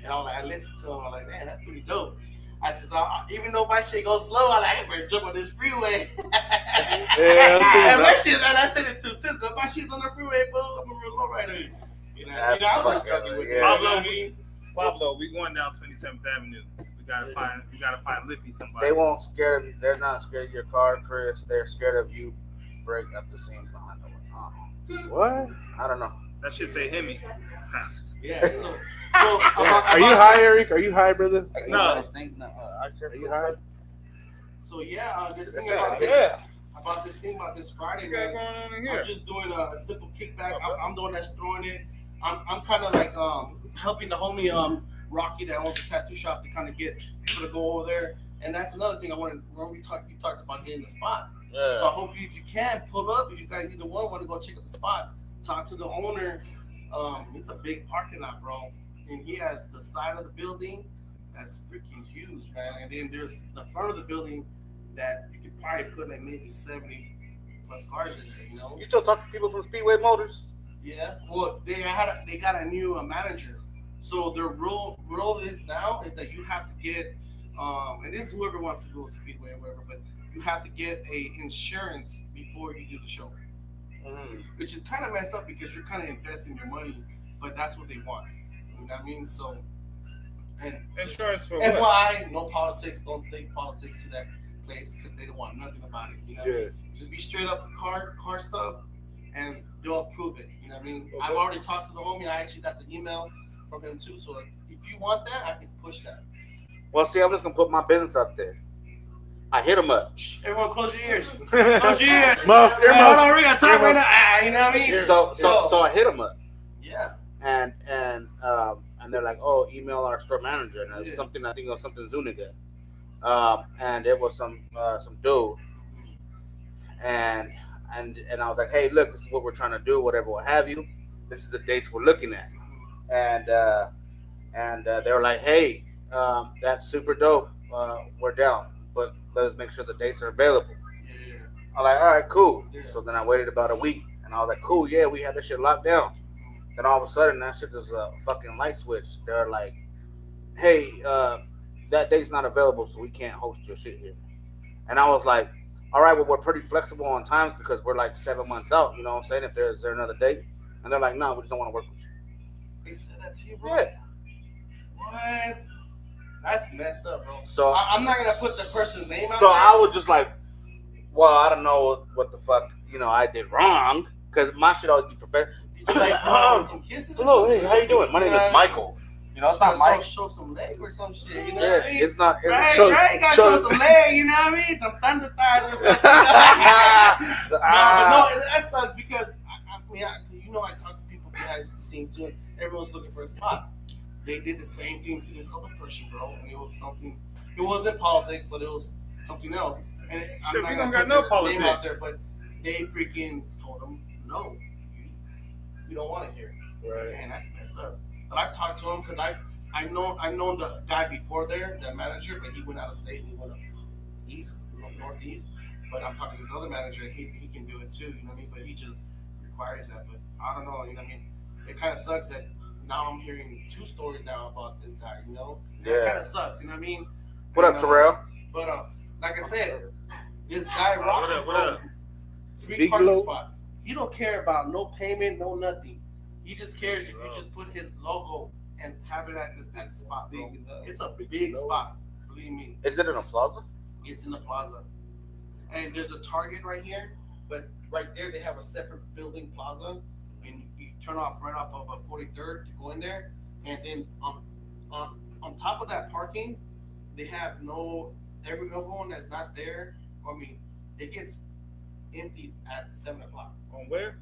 Speaker 6: And I'm like, I listened to him. I'm like, man, that's pretty dope. I said, even though my shit goes slow, I'm like, I better jump on this freeway. And my shit, and I said it to Cisco, my shit's on the freeway, bro. I'm a real lowrider. You know,
Speaker 4: That's
Speaker 6: I was just
Speaker 4: fucking
Speaker 6: joking with
Speaker 4: yeah.
Speaker 6: you.
Speaker 3: Pablo,
Speaker 6: You know what I mean?
Speaker 3: Pablo, we going down 27th Avenue. We gotta find Lippy somebody.
Speaker 4: They won't scare of you. They're not scared of your car, Chris. They're scared of you break after seeing behind the window.
Speaker 2: What?
Speaker 4: I don't know.
Speaker 3: That shit say hit me.
Speaker 6: Yeah. So
Speaker 2: Are you high, Eric? Are you high, brother?
Speaker 4: I can
Speaker 3: No.
Speaker 4: one of those things now.
Speaker 2: Are you high?
Speaker 6: So yeah, this thing
Speaker 3: Yeah.
Speaker 6: about this thing about this Friday,
Speaker 3: What you got
Speaker 6: man.
Speaker 3: going on in here?
Speaker 6: I'm just doing a simple kickback. I'm the one that's throwing it. I'm kind of like helping the homie Rocky that owns the tattoo shop to kind of get people to go over there. And that's another thing I wanted. When you talked about getting the spot.
Speaker 4: Yeah.
Speaker 6: So I hope if you can pull up, if you guys either one want to go check out the spot, talk to the owner. It's a big parking lot, bro, and he has the side of the building that's freaking huge, man. And then there's the front of the building that you could probably put like maybe 70 plus cars in there. You know?
Speaker 4: You still talk to people from Speedway Motors?
Speaker 6: Yeah. Well, they got a new manager. So their rule is now is that you have to get and this is whoever wants to go to Speedway or whatever, but you have to get a insurance before you do the show, which is kind of messed up because you're kind of investing your money, but that's what they want. You know what I mean? So, and
Speaker 3: Insurance for what?
Speaker 6: FYI, no politics. Don't take politics to that place because they don't want nothing about it. You know what I mean? Just be straight up car stuff, and they'll approve it. You know what I mean?
Speaker 2: Okay.
Speaker 6: I've already talked to the homie. I actually got the email from him too. So if you want that, I can push that.
Speaker 4: Well, see, I'm just gonna put my business out there. I hit them up.
Speaker 6: Everyone, close your ears. Close your ears.
Speaker 2: Muff,
Speaker 6: Hey, hold on, we got time right now. You know what I mean?
Speaker 4: So I hit them up,
Speaker 6: Yeah.
Speaker 4: and they're like, oh, email our store manager, and it's
Speaker 6: Yeah.
Speaker 4: something I think it was something Zuniga, and it was some dude, and I was like, hey, look, this is what we're trying to do, whatever, what have you. This is the dates we're looking at, and they were like, hey, that's super dope. We're down, but let's make sure the dates are available.
Speaker 6: Yeah.
Speaker 4: I'm like, all right, cool.
Speaker 6: Yeah.
Speaker 4: So then I waited about a week, and I was like, cool, yeah, we had this shit locked down. Then all of a sudden, that shit is a fucking light switch. They're like, hey, that date's not available, so we can't host your shit here. And I was like, all right, well, we're pretty flexible on times because we're like 7 months out, you know what I'm saying? Is there another date? And they're like, no, we just don't want to work with you.
Speaker 6: They said that to you, bro?
Speaker 4: Yeah.
Speaker 6: What? That's messed up, bro.
Speaker 4: So
Speaker 6: I'm not going to put the person's name out
Speaker 4: So
Speaker 6: there.
Speaker 4: I was just like, well, I don't know what the fuck, I did wrong, because my shit always be professional.
Speaker 6: Did you like some kisses? or
Speaker 4: Hello, hey,
Speaker 6: something?
Speaker 4: how you doing? My name is Michael. It's not Mike.
Speaker 6: Show some leg or some shit. You know
Speaker 4: Yeah,
Speaker 6: what I mean?
Speaker 4: it's not.
Speaker 6: Right,
Speaker 2: show-
Speaker 6: right. You gotta
Speaker 2: show-
Speaker 6: show some leg. You know what I mean? Some thunder thighs or something. No, that sucks because I talk to people behind the scenes too. Everyone's looking for a spot. They did the same thing to this other person, bro, and it was something. It wasn't politics, but it was something else. And
Speaker 3: Shit, we don't
Speaker 6: gonna
Speaker 3: got
Speaker 6: put
Speaker 3: no
Speaker 6: their name out
Speaker 3: politics.
Speaker 6: there, but they freaking told them no. We don't want it here.
Speaker 2: Right.
Speaker 6: Man, that's messed up. But I've talked to him because I know the guy before there, the manager, but he went out of state and he went up northeast. But I'm talking to this other manager, and he can do it too, you know what I mean? But he just requires that. But I don't know, you know what I mean? It kind of sucks that now I'm hearing 2 stories now about this guy, you know?
Speaker 4: Yeah.
Speaker 6: It kind of sucks, you know what I mean?
Speaker 4: What up,
Speaker 6: And,
Speaker 4: Terrell?
Speaker 6: But like I said, this guy Rocky,
Speaker 3: What up?
Speaker 6: free
Speaker 2: Big
Speaker 6: parking
Speaker 2: Glow.
Speaker 6: spot. He don't care about no payment, no nothing. He just cares if you just put his logo and have it at the spot, bro. It's a big spot, believe me.
Speaker 4: Is it in a plaza?
Speaker 6: It's in the plaza, and there's a Target right here, but right there they have a separate building plaza, and you turn off right off of 43rd to go in there, and then on top of that parking, they have everyone that's not there. I mean, it gets emptied at 7 o'clock.
Speaker 3: On where?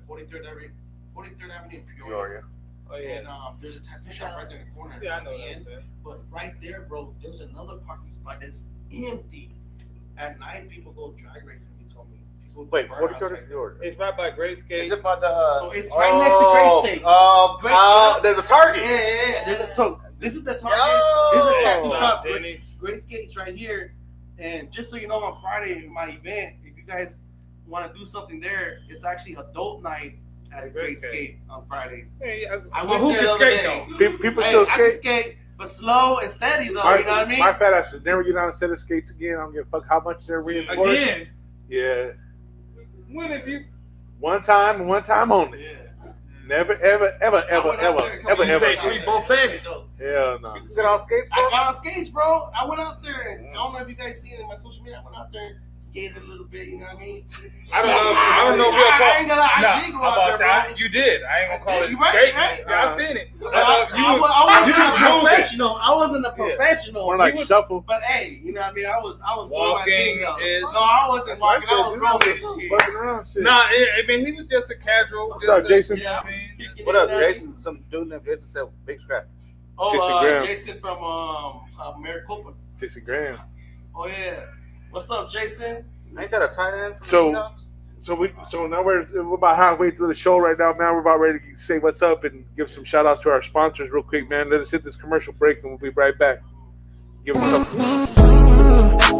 Speaker 6: 43rd Avenue in Peoria.
Speaker 4: Peoria.
Speaker 3: Oh yeah.
Speaker 6: And there's a tattoo shop right there in the corner.
Speaker 3: Yeah, I know
Speaker 6: at the
Speaker 3: that.
Speaker 6: end.
Speaker 3: Sir.
Speaker 6: But right there, bro, there's another parking spot that's empty. At night, people go drag racing. He told me. People
Speaker 4: Wait,
Speaker 6: burn
Speaker 4: 43rd
Speaker 6: outside.
Speaker 4: is Peoria.
Speaker 3: It's right by Grace
Speaker 4: Is
Speaker 3: Gate.
Speaker 4: it by the?
Speaker 6: So it's right next to Great State.
Speaker 4: There's a Target.
Speaker 6: Yeah. There's a this is the Target.
Speaker 4: Yo!
Speaker 6: This is a tattoo
Speaker 3: Oh,
Speaker 6: shop.
Speaker 3: Denny's.
Speaker 6: Great Skate's right here. And just so you know, on Friday, my event, if you guys want to do something there, it's actually adult night at
Speaker 3: Great
Speaker 6: Great
Speaker 3: Skate.
Speaker 6: Skate on Fridays.
Speaker 3: Hey,
Speaker 6: I
Speaker 3: well,
Speaker 6: went
Speaker 3: who
Speaker 6: there
Speaker 3: can
Speaker 6: the other
Speaker 3: skate
Speaker 6: day.
Speaker 3: though?
Speaker 2: People
Speaker 6: Hey,
Speaker 2: still
Speaker 6: I can
Speaker 2: skate.
Speaker 6: skate, but slow and steady though.
Speaker 2: My,
Speaker 6: You know what I mean?
Speaker 2: my fat ass should never get on a set of skates again. I don't give a fuck how much they're reinforced.
Speaker 3: Again.
Speaker 2: Yeah.
Speaker 3: When have you?
Speaker 2: One time and one time only.
Speaker 6: Yeah.
Speaker 2: Never, ever, ever,
Speaker 6: I
Speaker 2: ever,
Speaker 6: went out there a
Speaker 2: ever,
Speaker 6: couple
Speaker 2: ever,
Speaker 3: You
Speaker 2: ever.
Speaker 3: say free buffet.
Speaker 2: Hell no.
Speaker 4: You just get on skates, bro?
Speaker 6: I got on skates, bro. I went out there, and I don't know if you guys seen it in my social media. I went out there and skated a little bit. You know what I mean?
Speaker 3: I don't know if you're
Speaker 6: I ain't gonna. I did go out there, bro.
Speaker 3: You did. I ain't gonna call it
Speaker 6: You right,
Speaker 3: skating.
Speaker 6: right?
Speaker 3: Yeah, I seen it.
Speaker 6: I wasn't a
Speaker 3: moving.
Speaker 6: professional. I wasn't a professional.
Speaker 2: More like
Speaker 6: He was-
Speaker 2: shuffle.
Speaker 6: But hey, you know what I mean? I was doing my
Speaker 3: Walking
Speaker 6: thing, though.
Speaker 3: is-
Speaker 6: No, I wasn't walking. I was rolling shit.
Speaker 2: Fucking around, shit.
Speaker 3: Nah, I mean, he was just a casual.
Speaker 2: What's up, Jason?
Speaker 6: Yeah,
Speaker 3: I mean,
Speaker 6: kicking
Speaker 4: What
Speaker 6: it,
Speaker 4: up,
Speaker 6: you know I
Speaker 4: Jason? Some dude named Jason said big scrap.
Speaker 6: Oh,
Speaker 2: Jason Graham.
Speaker 6: Jason from Maricopa.
Speaker 2: Jason Graham.
Speaker 6: Oh yeah. What's up, Jason?
Speaker 4: Ain't that a tight end from
Speaker 2: So-
Speaker 4: the Seahawks?
Speaker 2: So now we're about halfway through the show right now, man. We're about ready to say what's up and give some shout outs to our sponsors real quick, man. Let us hit this commercial break and we'll be right back. Give us a couple.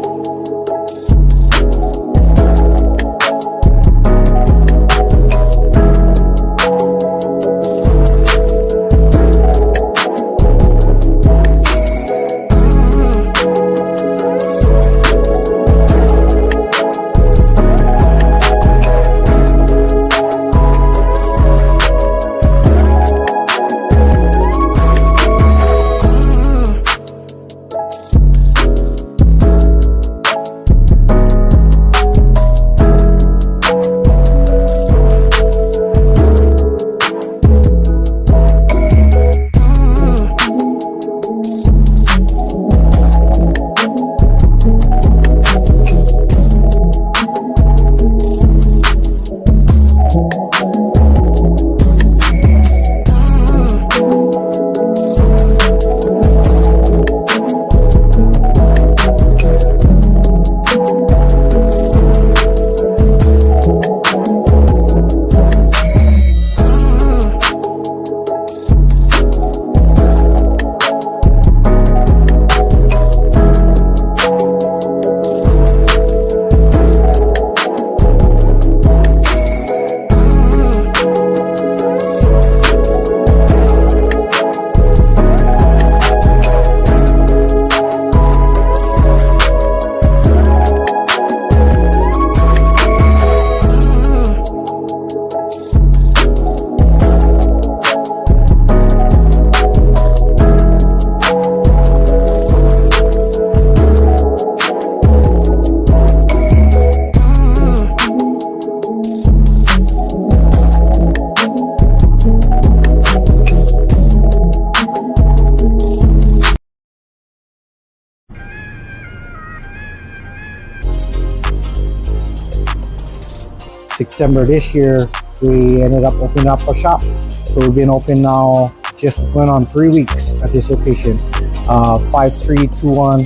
Speaker 7: September this year, we ended up opening up a shop. So we've been open now, just went on 3 weeks at this location. 5321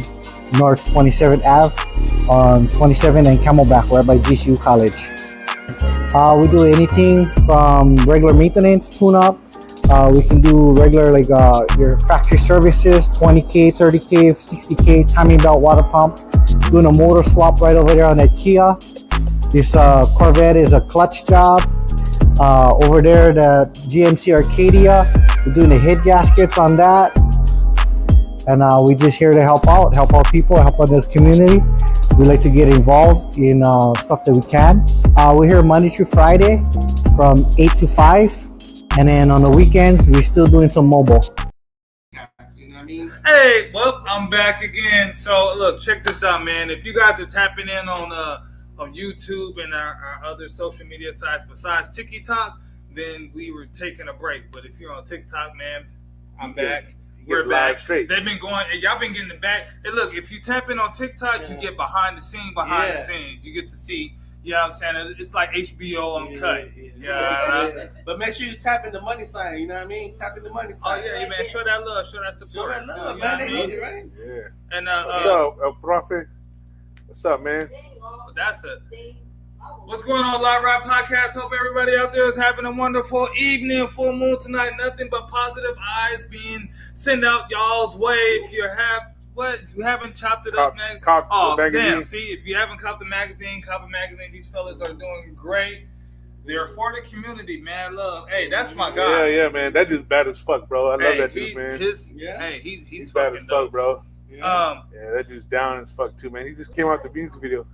Speaker 7: North 27th Ave on 27 and Camelback, right by GCU College. We do anything from regular maintenance, tune-up. We can do regular your factory services, 20K, 30K, 60K, timing belt, water pump. Doing a motor swap right over there on that Kia. This Corvette is a clutch job. Over there, the GMC Arcadia, we're doing the head gaskets on that. And we're just here to help out people, help out the community. We like to get involved in stuff that we can. We're here Monday through Friday from 8 to 5. And then on the weekends, we're still doing some mobile.
Speaker 6: You know what I mean?
Speaker 3: Hey, well, I'm back again. So, look, check this out, man. If you guys are tapping in on YouTube and our other social media sites besides TikTok, then we were taking a break. But if you're on TikTok, man, I'm back. We're back.
Speaker 2: Straight.
Speaker 3: They've been going, and y'all been getting it back. And look, if you tap in on TikTok, you get behind the scenes. You get to see, you know what I'm saying? It's like HBO Uncut. Yeah.
Speaker 6: But make sure you tap in the money sign. You know what I mean? Tap in the money
Speaker 3: Oh,
Speaker 6: sign.
Speaker 3: yeah, man. Show that love. Show that support.
Speaker 6: Show that love,
Speaker 3: You know
Speaker 6: man.
Speaker 3: what
Speaker 6: They
Speaker 3: I
Speaker 6: need
Speaker 3: mean?
Speaker 6: it, right?
Speaker 2: Yeah.
Speaker 3: And
Speaker 2: What's up, El Profe? What's up, man?
Speaker 3: that's it. What's going on, Live Ride Podcast? Hope everybody out there is having a wonderful evening. Full moon tonight. Nothing but positive eyes being sent out y'all's way. If you haven't chopped it up, man. Damn. See, if you haven't copped the magazine, these fellas are doing great. They're for the community, man. Love. Hey, that's my guy.
Speaker 2: Yeah, man. That dude's bad as fuck, bro. I love that dude,
Speaker 3: he's,
Speaker 2: man.
Speaker 3: He's
Speaker 2: bad
Speaker 3: fucking
Speaker 2: as fuck,
Speaker 3: dope.
Speaker 2: bro.
Speaker 6: Yeah.
Speaker 2: Yeah, that dude's down as fuck too, man. He just came out the music video.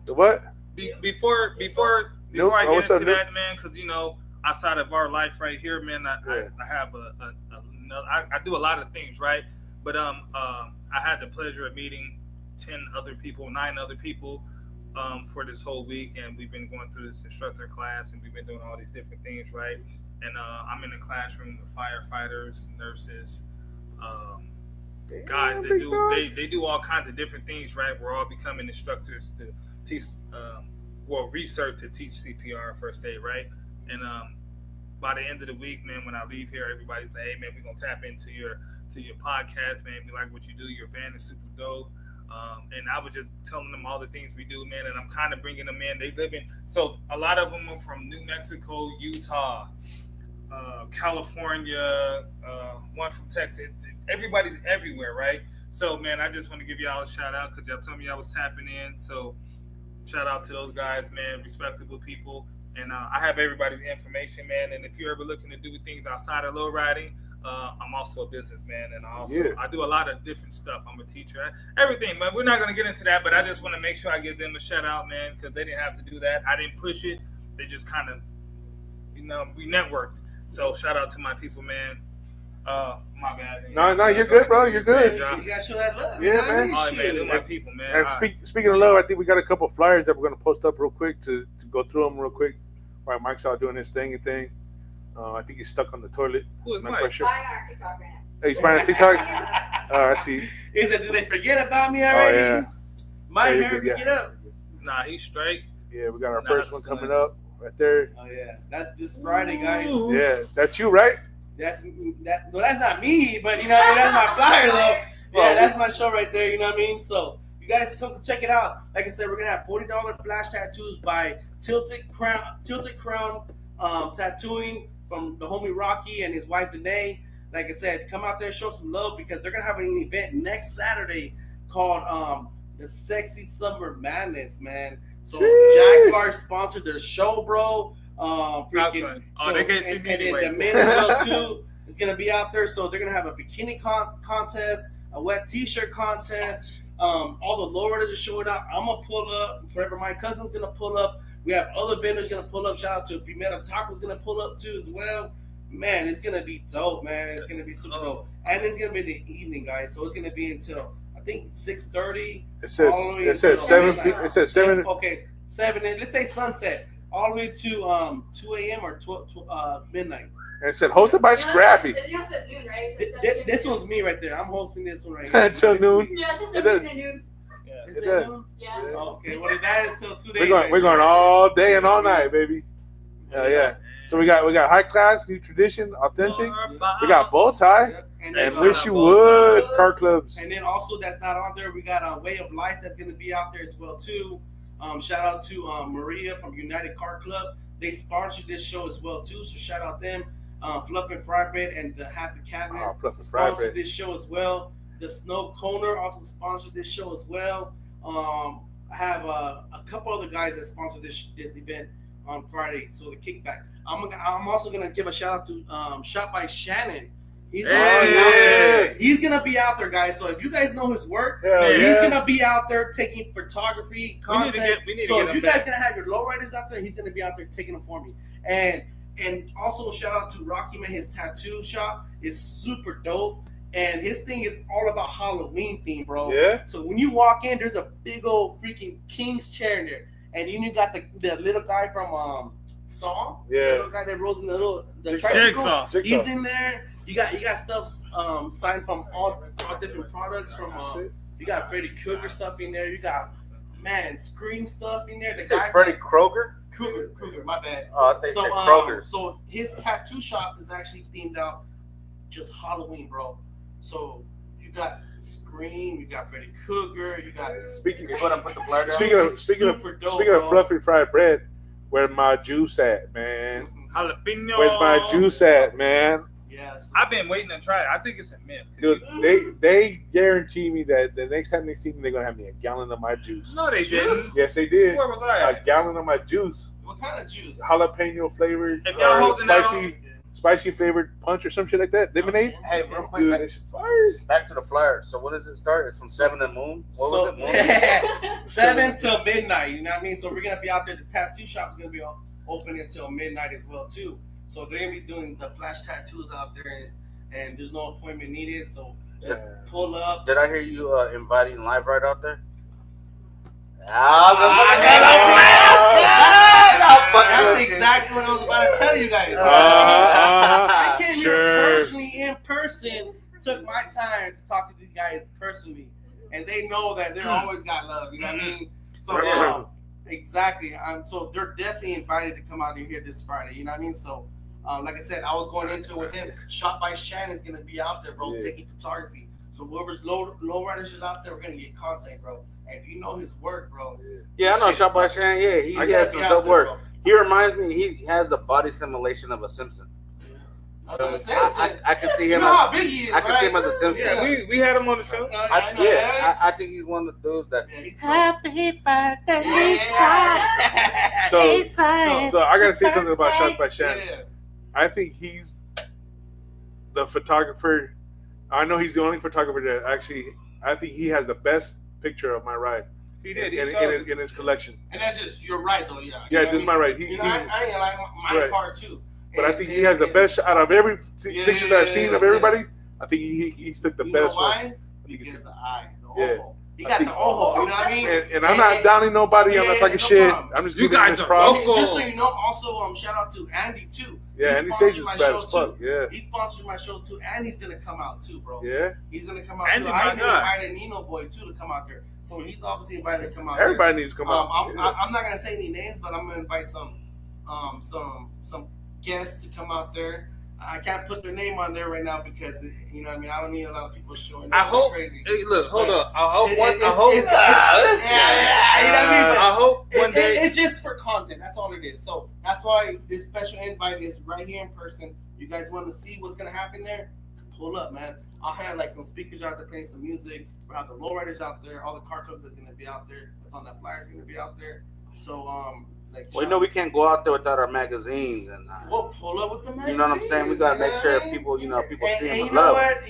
Speaker 2: The what?
Speaker 3: Before
Speaker 2: Nope.
Speaker 3: I
Speaker 2: What's
Speaker 3: get
Speaker 2: up,
Speaker 3: into
Speaker 2: Nick?
Speaker 3: that, man, because outside of our life right here, man, I have I do a lot of things, right? But I had the pleasure of meeting 9 other people for this whole week, and we've been going through this instructor class, and we've been doing all these different things, right? And I'm in the classroom with firefighters, nurses, guys that do they do all kinds of different things, right? We're all becoming instructors to teach, research to teach CPR, first aid, right? And by the end of the week, man, when I leave here, everybody's like, "Hey, man, we're gonna tap into your podcast, man. We like what you do. Your van is super dope." And I was just telling them all the things we do, man, and I'm kind of bringing them in. They live in, so a lot of them are from New Mexico, Utah, California, one from Texas. Everybody's everywhere, right? So, man, I just want to give y'all a shout out because y'all told me I was tapping in. So, shout out to those guys, man, respectable people. And I have everybody's information, man. And if you're ever looking to do things outside of low riding, I'm also a businessman, and I do a lot of different stuff. I'm a teacher, everything. But we're not going to get into that. But I just want to make sure I give them a shout out, man, because they didn't have to do that. I didn't push it. They just kind of, we networked. So shout out to my people, man. My bad.
Speaker 2: No, you're good, bro. You're good.
Speaker 6: You gotta show that love.
Speaker 2: Yeah, man.
Speaker 3: All right, man. They're my people, man.
Speaker 2: And speaking of love, I think we got a couple flyers that we're gonna post up real quick to go through them real quick. While Mike's out doing his thing. I think he's stuck on the toilet.
Speaker 3: Who is
Speaker 2: Not
Speaker 3: Mike?
Speaker 2: quite sure.
Speaker 5: Buying our TikTok right now.
Speaker 2: Hey, he's buying a TikTok. I see.
Speaker 6: He said, "Do they forget about me already?"
Speaker 2: Oh, yeah.
Speaker 6: My
Speaker 2: Yeah,
Speaker 6: hair,
Speaker 2: yeah.
Speaker 6: get up.
Speaker 3: Nah, he's straight.
Speaker 2: Yeah, we got our
Speaker 3: Nah,
Speaker 2: first one coming up right there.
Speaker 6: Oh yeah, that's this Friday, guys.
Speaker 2: Yeah, that's you, right?
Speaker 6: That's not me, but that's my flyer though. Yeah, that's my show right there. You know what I mean? So you guys come check it out. Like I said, we're gonna have $40 flash tattoos by Tilted Crown Tattooing from the homie Rocky and his wife Danae. Like I said, come out there, show some love because they're gonna have an event next Saturday called the Sexy Summer Madness, man. So Jaguar sponsored their show, bro.
Speaker 3: That's right. Oh, they can't see me
Speaker 6: and
Speaker 3: anyway.
Speaker 6: then the men well too is gonna be out there. So they're gonna have a bikini contest, a wet t-shirt contest. All the lowriders are showing up. I'm gonna pull up. Forever, my cousin's gonna pull up. We have other vendors gonna pull up. Shout out to Pimenta Taco's gonna pull up too as well. Man, it's gonna be dope, man. It's gonna be super dope, and it's gonna be in the evening, guys. So it's gonna be until I think 6:30.
Speaker 2: It says 7. It says 7.
Speaker 6: Okay, 7. Let's say sunset, all the way to 2 a.m. or 12 midnight.
Speaker 2: And it said hosted by Scrappy.
Speaker 5: It says noon, right? It says
Speaker 6: This
Speaker 5: 7
Speaker 6: one's me right there. I'm hosting this one right here.
Speaker 2: Until noon.
Speaker 5: Yeah, it says
Speaker 2: It
Speaker 5: 7
Speaker 2: does.
Speaker 5: noon.
Speaker 6: Is
Speaker 2: It
Speaker 6: it
Speaker 2: does.
Speaker 6: noon?
Speaker 5: Yeah.
Speaker 6: Okay, well, that until 2 days.
Speaker 2: We're going all day and all night, baby. Yeah. So we got high class, new tradition, authentic. We got bow tie
Speaker 6: Yep.
Speaker 2: and
Speaker 6: then,
Speaker 2: wish you would car clubs.
Speaker 6: And then also that's not on there. We got a Way of Life that's gonna be out there as well too. Shout out to Maria from United Car Club. They sponsored this show as well too. So shout out them. Fluff and Fry Bread and the Happy Cabinets
Speaker 2: Fluff and Fry
Speaker 6: sponsored
Speaker 2: Bread.
Speaker 6: this show as well. The Snow Coner also sponsored this show as well. I have a couple other guys that sponsored this event on Friday. So the kickback. I'm also gonna give a shout out to Shot by Shannon. He's he's gonna be out there, guys. So if you guys know his work, he's gonna be out there taking photography content. So if you guys gonna have your lowriders out there, he's gonna be out there taking them for me. And also shout out to Rocky Man. His tattoo shop is super dope, and his thing is all about Halloween theme, bro.
Speaker 2: Yeah.
Speaker 6: So when you walk in, there's a big old freaking king's chair in there, and you got the little guy from Saw. The little guy that rolls in the tricycle.
Speaker 3: Jigsaw.
Speaker 6: He's in there. You got stuff signed from all different products. From you got Freddy Krueger stuff in there. You got Scream stuff in there. The guy
Speaker 4: Freddy Krueger.
Speaker 6: Krueger, my bad.
Speaker 4: Oh, I think so, Kroger.
Speaker 6: So his tattoo shop is actually themed out just Halloween, bro. So you got Scream, you got Freddy Krueger, you got.
Speaker 2: Speaking
Speaker 4: You wanna put the flyer down?
Speaker 2: speaking of
Speaker 6: Super dope,
Speaker 2: speaking of
Speaker 6: bro.
Speaker 2: fluffy fried bread, where my juice at, man?
Speaker 3: Jalapeno.
Speaker 2: Where's my juice at, man?
Speaker 6: Yes.
Speaker 3: I've been waiting to try it. I think it's a myth.
Speaker 2: Dude, they guarantee me that the next time they see me, they're gonna have me a gallon of my juice.
Speaker 3: No, they didn't.
Speaker 2: Yes, they did.
Speaker 3: Where was I
Speaker 2: A
Speaker 3: at?
Speaker 2: gallon of my juice,
Speaker 6: What kind of juice?
Speaker 2: jalapeno flavored,
Speaker 3: If y'all holding out
Speaker 2: spicy flavored punch or some shit like that. Lemonade.
Speaker 4: Hey, real quick,
Speaker 2: Dude,
Speaker 4: back,
Speaker 2: that shit fire.
Speaker 4: back to the flyer. So what does it start? It's from 7 to noon. What was it? Noon?
Speaker 6: 7 till midnight. You know what I mean? So we're gonna be out there. The tattoo shop is gonna be open until midnight as well too. So they're gonna be doing the flash tattoos out there, and there's no appointment needed. So just pull up.
Speaker 4: Did I hear you inviting Live right out there?
Speaker 6: That's exactly what I was about to tell you guys. I came here personally in person, took my time to talk to you guys personally, and they know that they're always got love. You know what I mean? So exactly. So they're definitely invited to come out here this Friday. You know what I mean? So. Like I said, I was going into it with him. Shot by Shannon's gonna be out there, bro, taking photography. So whoever's low riders is out there, we're gonna get content, bro. And if you know his work, bro.
Speaker 4: Yeah, I know Shot by Shannon. Yeah, he has some dope work. Bro. He reminds me. He has a body simulation of a Simpson. I can see him.
Speaker 6: You know how big he is,
Speaker 4: I can see him as a Simpson.
Speaker 3: Yeah, we had him on the show.
Speaker 4: I think he's one of the dudes that.
Speaker 7: Happy birthday,
Speaker 2: So I gotta say something about Shot by Shannon.
Speaker 6: Yeah.
Speaker 2: I think he's the photographer. I know he's the only photographer that actually. I think he has the best picture of my ride.
Speaker 3: He did.
Speaker 2: In his collection.
Speaker 6: And that's just you're right though, yeah.
Speaker 2: Yeah, this is my right.
Speaker 6: I ain't like my car too.
Speaker 2: But I think he has the best out of every picture that I've seen of everybody. I think he took the best one.
Speaker 6: He gets the eye, the ojo. He got the ojo, you know what I mean?
Speaker 2: And I'm not downing nobody. I'm not talking shit. I'm just
Speaker 3: you
Speaker 2: giving
Speaker 3: guys
Speaker 2: this
Speaker 3: are
Speaker 2: problem.
Speaker 3: local.
Speaker 6: Just so you know, also shout out to Andy too.
Speaker 2: Yeah, Andy Sage is bad as fuck. Yeah.
Speaker 6: He sponsors my show too, and he's gonna come out too, bro.
Speaker 2: Yeah.
Speaker 6: He's gonna come out
Speaker 3: Andy,
Speaker 6: too. I even invited Nino Boy too to come out there, so he's obviously invited to come out.
Speaker 2: Everybody needs to come out.
Speaker 6: I'm not gonna say any names, but I'm gonna invite some guests to come out there. I can't put their name on there right now because you know what I mean. I don't need a lot of people showing.
Speaker 3: I hope.
Speaker 6: Crazy.
Speaker 3: Hey, look, hold up. I hope
Speaker 6: You
Speaker 3: one.
Speaker 6: know what I mean? But
Speaker 3: I hope one day.
Speaker 6: It's just for content. That's all it is. So that's why this special invite is right here in person. You guys want to see what's gonna happen there? Pull up, man. I'll have like some speakers out there playing some music. We'll have the lowriders out there. All the car clubs are gonna be out there. That's on that flyer is gonna be out there. So like.
Speaker 4: Well, you know we can't go out there without our magazines and.
Speaker 6: We'll pull up with the magazines.
Speaker 4: You know what I'm saying? We gotta make sure people, people see him
Speaker 6: and
Speaker 4: with
Speaker 6: you know
Speaker 4: love.
Speaker 6: what?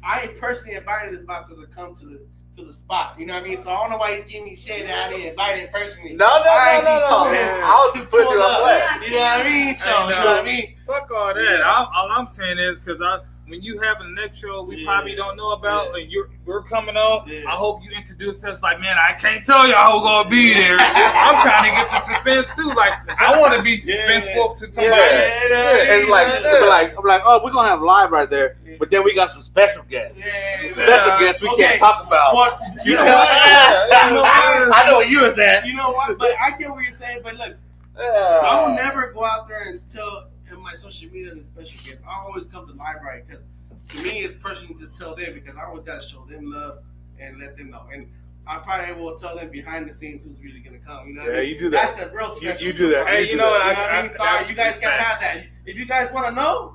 Speaker 6: I personally invited this about to come to the spot. You know what I mean? So I don't know why he's giving me shit that I didn't invite him personally.
Speaker 4: No. I was just putting you on blast.
Speaker 6: You know what I mean? So, you know what I mean?
Speaker 3: Fuck all that.
Speaker 6: Yeah.
Speaker 3: All I'm saying is because when you have a next show we probably don't know about and we're coming on, I hope you introduce us like, man, I can't tell y'all who's gonna be there. I'm trying to get the suspense too. Like I want to be suspenseful to somebody.
Speaker 4: It's like I'm like, oh, we're gonna have live right there, but then we got some special guests. Special guests we can't talk about.
Speaker 6: You know what?
Speaker 4: I know where you was at.
Speaker 6: You know what? But I get what you're saying. But look, I will never go out there and tell in my social media the special guests. I always come to the library because to me it's personal to tell them because I always gotta show them love and let them know. And I probably will tell them behind the scenes who's really gonna come. You know what I mean?
Speaker 2: You do that.
Speaker 6: That's the real special.
Speaker 2: You do that.
Speaker 3: Hey, you know what?
Speaker 6: I mean? Sorry, you guys can't have that. If you guys want to know,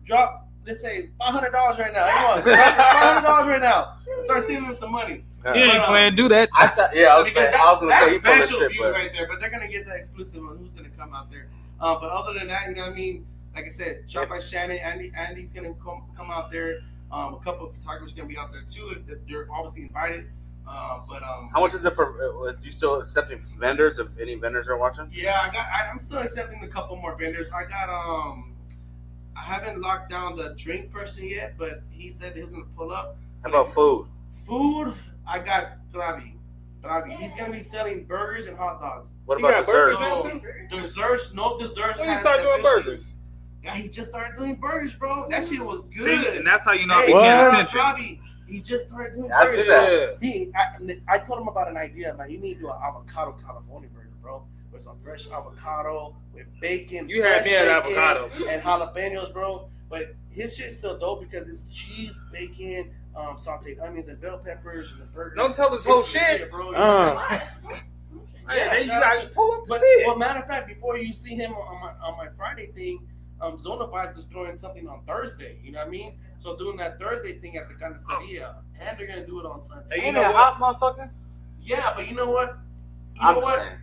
Speaker 6: drop, let's say, $500 right now. Anyone? $500 right now. Start sending them some money.
Speaker 3: You ain't playing do that.
Speaker 4: I was gonna
Speaker 6: that's
Speaker 4: say you full of
Speaker 6: special
Speaker 4: shit,
Speaker 6: view
Speaker 4: but
Speaker 6: right there, but they're gonna get that exclusive on who's gonna come out there. But other than that, you know what I mean? Like I said, Shot by Shannon, Andy's gonna come out there. A couple of photographers gonna be out there too. They're obviously invited.
Speaker 4: how much is it for? Do you still accepting vendors? If any vendors are watching?
Speaker 6: Yeah, I'm still accepting a couple more vendors. I got I haven't locked down the drink person yet, but he said he was gonna pull up.
Speaker 4: How about food?
Speaker 6: Food, I got Bravi. He's gonna be selling burgers and hot dogs.
Speaker 4: What
Speaker 3: You
Speaker 4: about
Speaker 3: got burgers
Speaker 4: desserts?
Speaker 3: now, too?
Speaker 6: Desserts, no desserts.
Speaker 3: When you start doing burgers?
Speaker 6: Yeah, he just started doing burgers, bro. That shit was good.
Speaker 3: See, and that's how you know
Speaker 6: Hey,
Speaker 3: he getting
Speaker 2: what?
Speaker 3: attention.
Speaker 6: Bravi, he just started doing
Speaker 4: I
Speaker 6: burgers.
Speaker 4: see that.
Speaker 6: I told him about an idea, man. You need to do an avocado California burger, bro. With some fresh avocado, with bacon.
Speaker 3: You had
Speaker 6: fresh
Speaker 3: me at
Speaker 6: bacon,
Speaker 3: avocado.
Speaker 6: and jalapenos, bro. But his shit's still dope because it's cheese, bacon, sauteed onions, and bell peppers, and the burger.
Speaker 3: Don't tell this whole
Speaker 6: It's some
Speaker 3: shit.
Speaker 6: bro.
Speaker 3: Hey, you
Speaker 6: shout
Speaker 3: got
Speaker 6: out
Speaker 3: pull up to
Speaker 6: But
Speaker 3: see it.
Speaker 6: well, matter of fact, before you see him on my Friday thing, Zona Vibes is throwing something on Thursday. You know what I mean? So doing that Thursday thing at the Carniceria, and they're gonna do it on Sunday.
Speaker 3: Hey, you
Speaker 4: Ain't
Speaker 3: know
Speaker 4: that
Speaker 3: what?
Speaker 4: hot, motherfucker?
Speaker 6: Yeah, but you know what?
Speaker 4: I'm saying.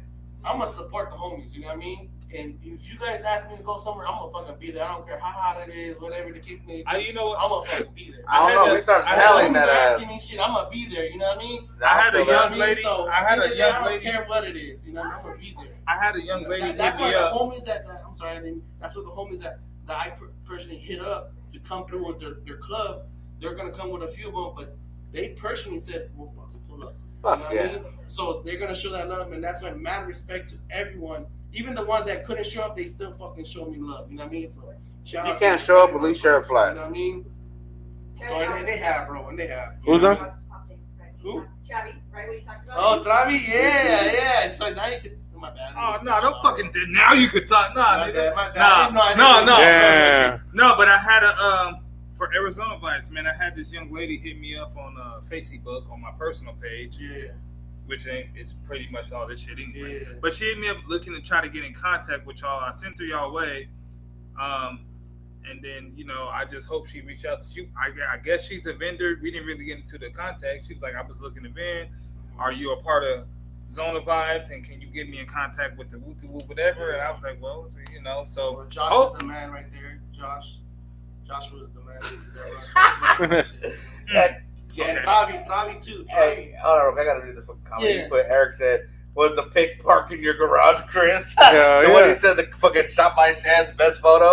Speaker 6: I'm gonna support the homies. You know what I mean? And if you guys ask me to go somewhere, I'm gonna fucking be there. I don't care how hot it is, whatever the case may be.
Speaker 3: You know what?
Speaker 6: I'm gonna fucking be there.
Speaker 4: I don't know. We started telling that
Speaker 6: asking
Speaker 4: ass.
Speaker 6: me shit. I'm gonna be there. You know what I mean?
Speaker 3: I had a
Speaker 6: You know what
Speaker 3: young
Speaker 6: I mean?
Speaker 3: lady.
Speaker 6: So,
Speaker 3: I had a
Speaker 6: I
Speaker 3: young
Speaker 6: don't
Speaker 3: lady.
Speaker 6: care what it is. You know, I'm gonna be there.
Speaker 3: I had a young lady.
Speaker 6: That's
Speaker 3: hit
Speaker 6: why
Speaker 3: me
Speaker 6: the
Speaker 3: up.
Speaker 6: homies that I'm sorry, I mean, that's what the homies that I personally hit up to come through with their club. They're gonna come with a few of them, but they personally said we'll fucking pull up.
Speaker 4: Fuck
Speaker 6: You know what I mean? So they're gonna show that love, and that's why mad respect to everyone. Even the ones that couldn't show up, they still fucking show me love. You know what I mean? So shout
Speaker 4: You
Speaker 6: out
Speaker 4: can't
Speaker 6: to
Speaker 4: show up,
Speaker 6: everyone,
Speaker 4: at least share a flag.
Speaker 6: You know what I mean? So and they have, bro, and they have.
Speaker 2: Who's
Speaker 6: You know
Speaker 2: that?
Speaker 6: what I mean? Who?
Speaker 5: Travi, right? What you talked about?
Speaker 6: Oh, Travi, yeah. So now you can. My bad.
Speaker 3: Oh no, don't fucking. Now you could talk. Nah,
Speaker 6: My
Speaker 3: nigga.
Speaker 6: bad, my bad. I didn't know I
Speaker 3: No,
Speaker 6: didn't
Speaker 3: no.
Speaker 6: know.
Speaker 2: Yeah.
Speaker 3: No, but I had a for Arizona Vibes, man. I had this young lady hit me up on Facebook on my personal page,
Speaker 6: Yeah,
Speaker 3: which ain't it's pretty much all this shit anyway.
Speaker 6: yeah.
Speaker 3: But she hit me up looking to try to get in contact with y'all. I sent her y'all way, and then I just hope she reached out to you. I guess she's a vendor. We didn't really get into the contact. She was like, I was looking to vend. Are you a part of Zona Vibes, and can you get me in contact with the Woo whatever? And I was like, well, so
Speaker 6: Well, Josh is the man right there. Josh was the man.
Speaker 4: Hey,
Speaker 6: Yeah, Travi too.
Speaker 4: hey, hold on, I gotta read this fucking comment.
Speaker 6: Yeah.
Speaker 4: He put, Eric said, was the pick park in your garage, Chris?
Speaker 2: Yeah,
Speaker 4: The one
Speaker 2: yeah.
Speaker 4: he said the fucking shot by Shad's best photo.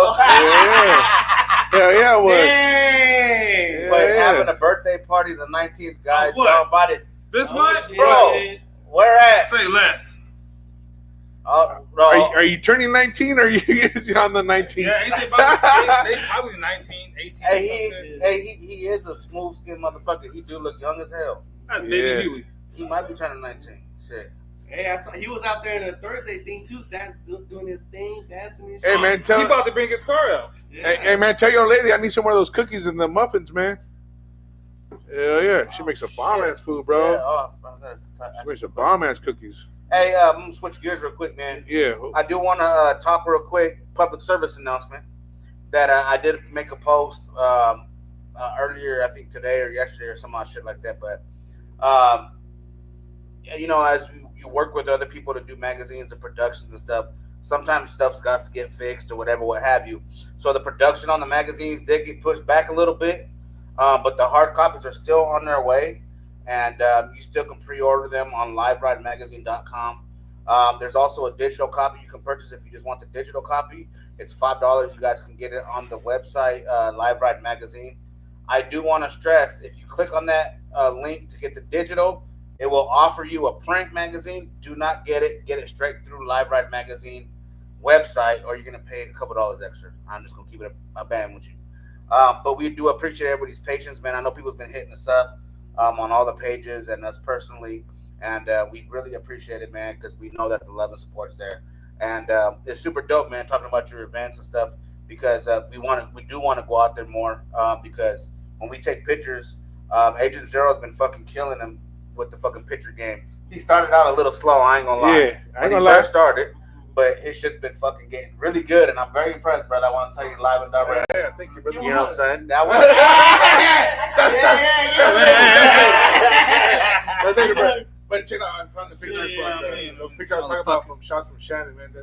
Speaker 2: Yeah, it was.
Speaker 6: Dang.
Speaker 4: But
Speaker 2: Yeah.
Speaker 4: having a birthday party the 19th, guys,
Speaker 3: what?
Speaker 4: y'all bought it.
Speaker 3: this
Speaker 6: Oh,
Speaker 3: month,
Speaker 6: shit.
Speaker 4: Bro. Where at?
Speaker 3: say less.
Speaker 4: Bro.
Speaker 2: Are you turning 19 or are you on the 19th?
Speaker 3: Yeah, they probably 19, 18.
Speaker 4: He is a smooth skinned motherfucker. He do look young as hell.
Speaker 3: That's
Speaker 2: Yeah.
Speaker 3: Baby Huey.
Speaker 4: He might be turning 19. Shit.
Speaker 6: Hey, I saw he was out there in the Thursday thing too, doing his thing, dancing and shit.
Speaker 2: Hey, man,
Speaker 3: He about to bring his car out.
Speaker 6: Yeah.
Speaker 2: Hey, man, tell your lady I need some more of those cookies and the muffins, man. Hell yeah, she makes a bomb ass food, bro.
Speaker 4: Yeah, oh,
Speaker 2: She makes a bomb ass cookies.
Speaker 4: Hey, I'm gonna switch gears real quick, man.
Speaker 2: Yeah.
Speaker 4: I do want to talk real quick, public service announcement that I did make a post earlier, I think today or yesterday or some odd shit like that. But as you work with other people to do magazines and productions and stuff, sometimes stuff's got to get fixed or whatever, what have you. So the production on the magazines did get pushed back a little bit, but the hard copies are still on their way. And you still can pre-order them on LiveRideMagazine.com. There's also a digital copy you can purchase if you just want the digital copy. It's $5. You guys can get it on the website, Live Ride Magazine. I do want to stress, if you click on that link to get the digital, it will offer you a print magazine. Do not get it. Get it straight through Live Ride Magazine website, or you're going to pay a couple dollars extra. I'm just going to keep it a band with you. But we do appreciate everybody's patience, man. I know people's been hitting us up on all the pages and us personally, and we really appreciate it, man, because we know that the love and support's there. And it's super dope, man, talking about your events and stuff, because we do want to go out there more, because when we take pictures, Agent Zero's been fucking killing them with the fucking picture game. He started out a little slow, I ain't gonna lie.
Speaker 2: Yeah, I ain't
Speaker 4: when he
Speaker 2: gonna lie.
Speaker 4: first started, but his shit's been fucking getting really good, and I'm very impressed, brother. I want to tell you live and direct.
Speaker 2: Yeah, thank you, brother.
Speaker 4: You know what I'm saying? That one.
Speaker 2: That's it, bro. But check out, I found the picture
Speaker 3: Yeah,
Speaker 2: from
Speaker 3: man,
Speaker 2: the picture I was talking about from shots from Shannon, man.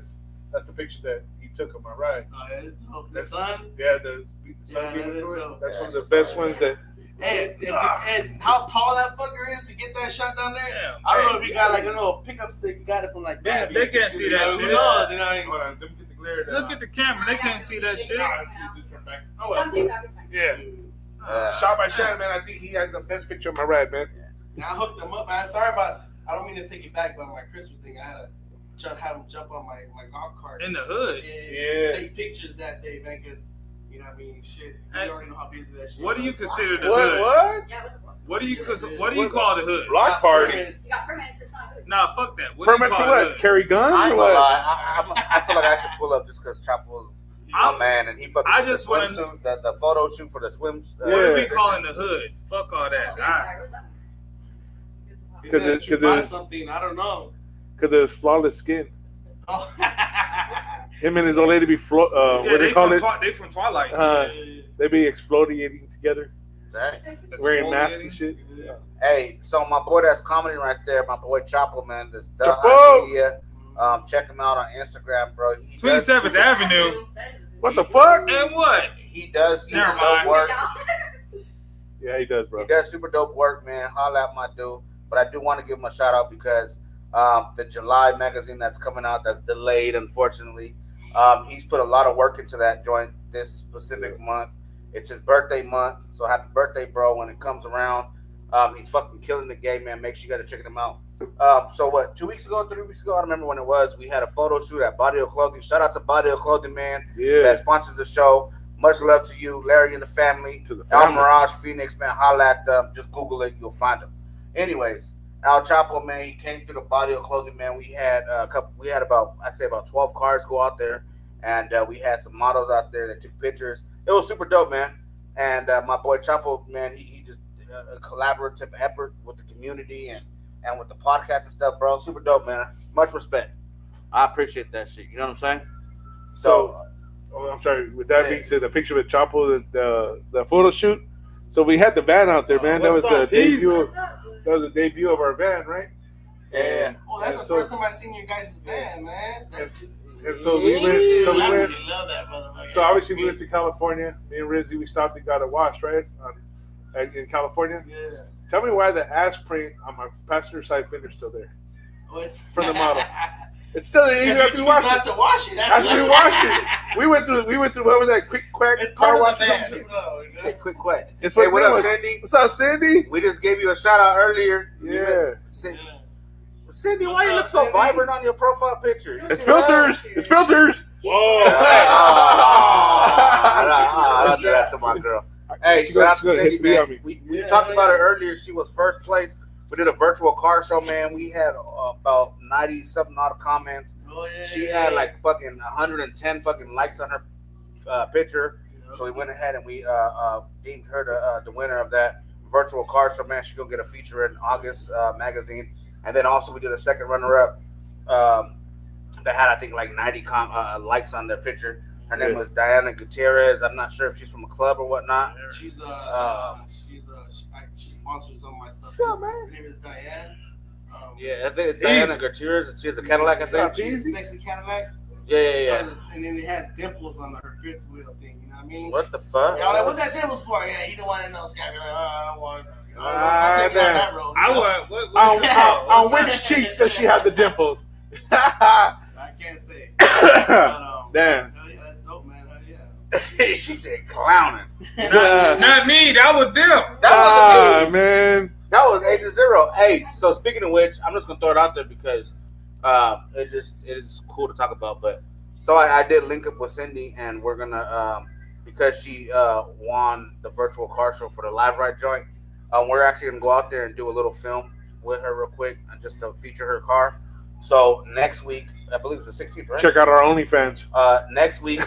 Speaker 2: That's the picture that he took on my ride.
Speaker 6: The sun.
Speaker 2: Yeah, the sun
Speaker 6: Yeah,
Speaker 2: giving
Speaker 6: that
Speaker 2: to
Speaker 6: is
Speaker 2: it.
Speaker 6: dope.
Speaker 2: That's
Speaker 4: Yeah,
Speaker 2: one of the best ones that.
Speaker 6: And how tall that fucker is to get that shot down there?
Speaker 3: Yeah,
Speaker 6: I don't know if you got like a little pickup stick. You got it from like that.
Speaker 3: They can't see that
Speaker 6: Who
Speaker 3: shit.
Speaker 6: knows? You know what I mean?
Speaker 2: Hold on, let me get the glare.
Speaker 3: Look at the camera. They can't see that shit.
Speaker 2: Oh, well, yeah. Shot by Shannon, man. I think he has the best picture of my ride, man.
Speaker 6: I hooked him up. I'm sorry about. I don't mean to take it back, but my Christmas thing, I had to have him jump on my golf cart
Speaker 3: In the hood.
Speaker 6: and
Speaker 2: Yeah.
Speaker 6: take pictures that day, man. Because you know what I mean, shit.
Speaker 3: Hey,
Speaker 6: You already know how busy that shit.
Speaker 3: What do you
Speaker 6: was.
Speaker 3: consider the hood?
Speaker 2: What?
Speaker 5: Yeah, what's the point?
Speaker 3: What do you call the hood?
Speaker 2: Block party.
Speaker 6: Permits.
Speaker 5: You got permits, it's not good.
Speaker 3: Nah, fuck that. What do you
Speaker 2: Permits
Speaker 3: call
Speaker 2: for
Speaker 3: the
Speaker 2: what?
Speaker 3: hood?
Speaker 2: Carry
Speaker 4: I
Speaker 2: guns
Speaker 4: ain't
Speaker 2: or
Speaker 4: gonna
Speaker 2: what?
Speaker 4: lie. I feel like I should pull up just because Chapo's
Speaker 3: I-
Speaker 4: my man, and he fucking
Speaker 3: I
Speaker 4: did
Speaker 3: just
Speaker 4: the
Speaker 3: wanna-
Speaker 4: swimsuit, the photo shoot for the swims.
Speaker 3: What are we
Speaker 2: Yeah.
Speaker 3: calling the hood? Fuck all that.
Speaker 6: Is
Speaker 2: Cause
Speaker 6: that
Speaker 2: it-
Speaker 6: you
Speaker 2: cause
Speaker 6: buy
Speaker 2: it's-
Speaker 6: something? I don't know.
Speaker 2: Because of his flawless skin.
Speaker 6: Oh.
Speaker 2: Him and his old lady be
Speaker 3: Yeah,
Speaker 2: what do they call it?
Speaker 3: They from Twilight.
Speaker 2: They be exfoliating together,
Speaker 4: Dang.
Speaker 2: wearing masks and shit.
Speaker 4: Hey, so my boy that's commenting right there, my boy Chapo, man, this the
Speaker 2: Chapo!
Speaker 4: Media. Check him out on Instagram, bro. He
Speaker 3: 27th
Speaker 4: does,
Speaker 3: Avenue.
Speaker 2: What the fuck?
Speaker 3: And what?
Speaker 4: He does super
Speaker 3: Never
Speaker 4: dope
Speaker 3: mind.
Speaker 4: work.
Speaker 2: Yeah, he does,
Speaker 4: He
Speaker 2: bro.
Speaker 4: does super dope work, man. Holla at my dude. But I do want to give him a shout out because the July magazine that's coming out, that's delayed, unfortunately. He's put a lot of work into that joint this specific month. It's his birthday month, so happy birthday, bro, when it comes around. He's fucking killing the game, man. Make sure you guys check him out. So what? 2 weeks ago, 3 weeks ago, I don't remember when it was. We had a photo shoot at Body of Clothing. Shout out to Body of Clothing, man.
Speaker 2: Yeah.
Speaker 4: That sponsors the show. Much love to you, Larry and the family.
Speaker 2: To the
Speaker 4: Al
Speaker 2: family.
Speaker 4: Mirage, Phoenix, man. Holla at them. Just Google it. You'll find them. Anyways, Al Chapo, man, he came through the Body of Clothing, man. We had about 12 cars go out there, and we had some models out there that took pictures. It was super dope, man. And my boy Chapo, man, he just a collaborative effort with the community and with the podcast and stuff, bro. Super dope, man. Much respect. I appreciate that shit. You know what I'm saying? So
Speaker 2: Oh, I'm sorry. With that being said, the picture with Chapo, the photo shoot. So we had the van out there, man. That was the debut. That was the debut of our van, right?
Speaker 4: yeah.
Speaker 6: Oh, that's
Speaker 2: And
Speaker 6: the
Speaker 2: so-
Speaker 6: first time I seen your guys' van, man. That's,
Speaker 2: And so we went. So we
Speaker 6: I
Speaker 2: went.
Speaker 6: really love that motherfucker.
Speaker 2: So obviously we went to California. Me and Rizzy, we stopped and got it washed, right? In California.
Speaker 6: Yeah.
Speaker 2: Tell me why the ass print on my passenger side fender is still there.
Speaker 6: Oh, it's
Speaker 2: From the model. It's still there even after we washed
Speaker 6: Not
Speaker 2: it.
Speaker 6: to wash it. That's
Speaker 2: After we washed it, we went through. What was that? Quick quack
Speaker 6: It's
Speaker 2: car
Speaker 6: part
Speaker 2: wash.
Speaker 6: of the
Speaker 2: or
Speaker 6: van.
Speaker 2: something?
Speaker 6: No,
Speaker 4: Say quick, quick.
Speaker 2: It's
Speaker 4: Hey,
Speaker 2: what
Speaker 4: what
Speaker 2: it
Speaker 4: up,
Speaker 2: was.
Speaker 4: Cindy?
Speaker 2: What's up, Cindy?
Speaker 4: We just gave you a shout out earlier.
Speaker 2: Yeah.
Speaker 4: Cindy, why
Speaker 6: What's
Speaker 4: you
Speaker 6: up,
Speaker 4: look so
Speaker 6: Cindy?
Speaker 4: vibrant on your profile picture? You
Speaker 2: It's
Speaker 4: see that?
Speaker 2: filters. It's filters.
Speaker 4: I don't do that to my girl. Hey,
Speaker 2: She
Speaker 4: shout out
Speaker 2: gonna
Speaker 4: to
Speaker 2: hit
Speaker 4: Cindy,
Speaker 2: me on
Speaker 4: man.
Speaker 2: me.
Speaker 4: We talked about it earlier. She was first place. We did a virtual car show, man. We had about 90 something odd comments. She had like fucking 110 fucking likes on her picture. So we went ahead and we deemed her the winner of that virtual car show, man. She's gonna get a feature in August magazine. And then also we did a second runner-up that had, I think, like 90 likes on their picture. Her name was Diana Gutierrez. I'm not sure if she's from a club or whatnot.
Speaker 6: She sponsors some of my stuff.
Speaker 2: What's up,
Speaker 6: too.
Speaker 2: man?
Speaker 6: Her name is Diane.
Speaker 4: Yeah, I think it's Diana Gutierrez. She has a Cadillac, I think.
Speaker 6: She's a sexy Cadillac.
Speaker 4: Yeah.
Speaker 6: And then it has dimples on her fifth wheel thing. You know what I mean?
Speaker 4: What the fuck?
Speaker 6: Y'all like, what's that dimples for? Yeah, you don't want to know, Scott. You're like, I don't want to know. You know,
Speaker 2: Ah,
Speaker 6: I'll take you on
Speaker 2: man.
Speaker 6: that road.
Speaker 3: I
Speaker 6: you know?
Speaker 3: want what
Speaker 2: On which cheeks does she have the dimples?
Speaker 6: I can't say. But,
Speaker 2: Damn.
Speaker 6: hell yeah, that's dope, man. Hell yeah.
Speaker 4: She said clowning.
Speaker 3: Not me. That was them.
Speaker 4: That was
Speaker 2: Man.
Speaker 4: That was Agent Zero. Hey, so speaking of which, I'm just gonna throw it out there because it is cool to talk about. But so I did link up with Cindy, and we're gonna because she won the virtual car show for the Live Ride joint. We're actually gonna go out there and do a little film with her real quick, and just to feature her car. So next week, I believe it's the 16th, right?
Speaker 2: Check out our OnlyFans.
Speaker 4: Next week.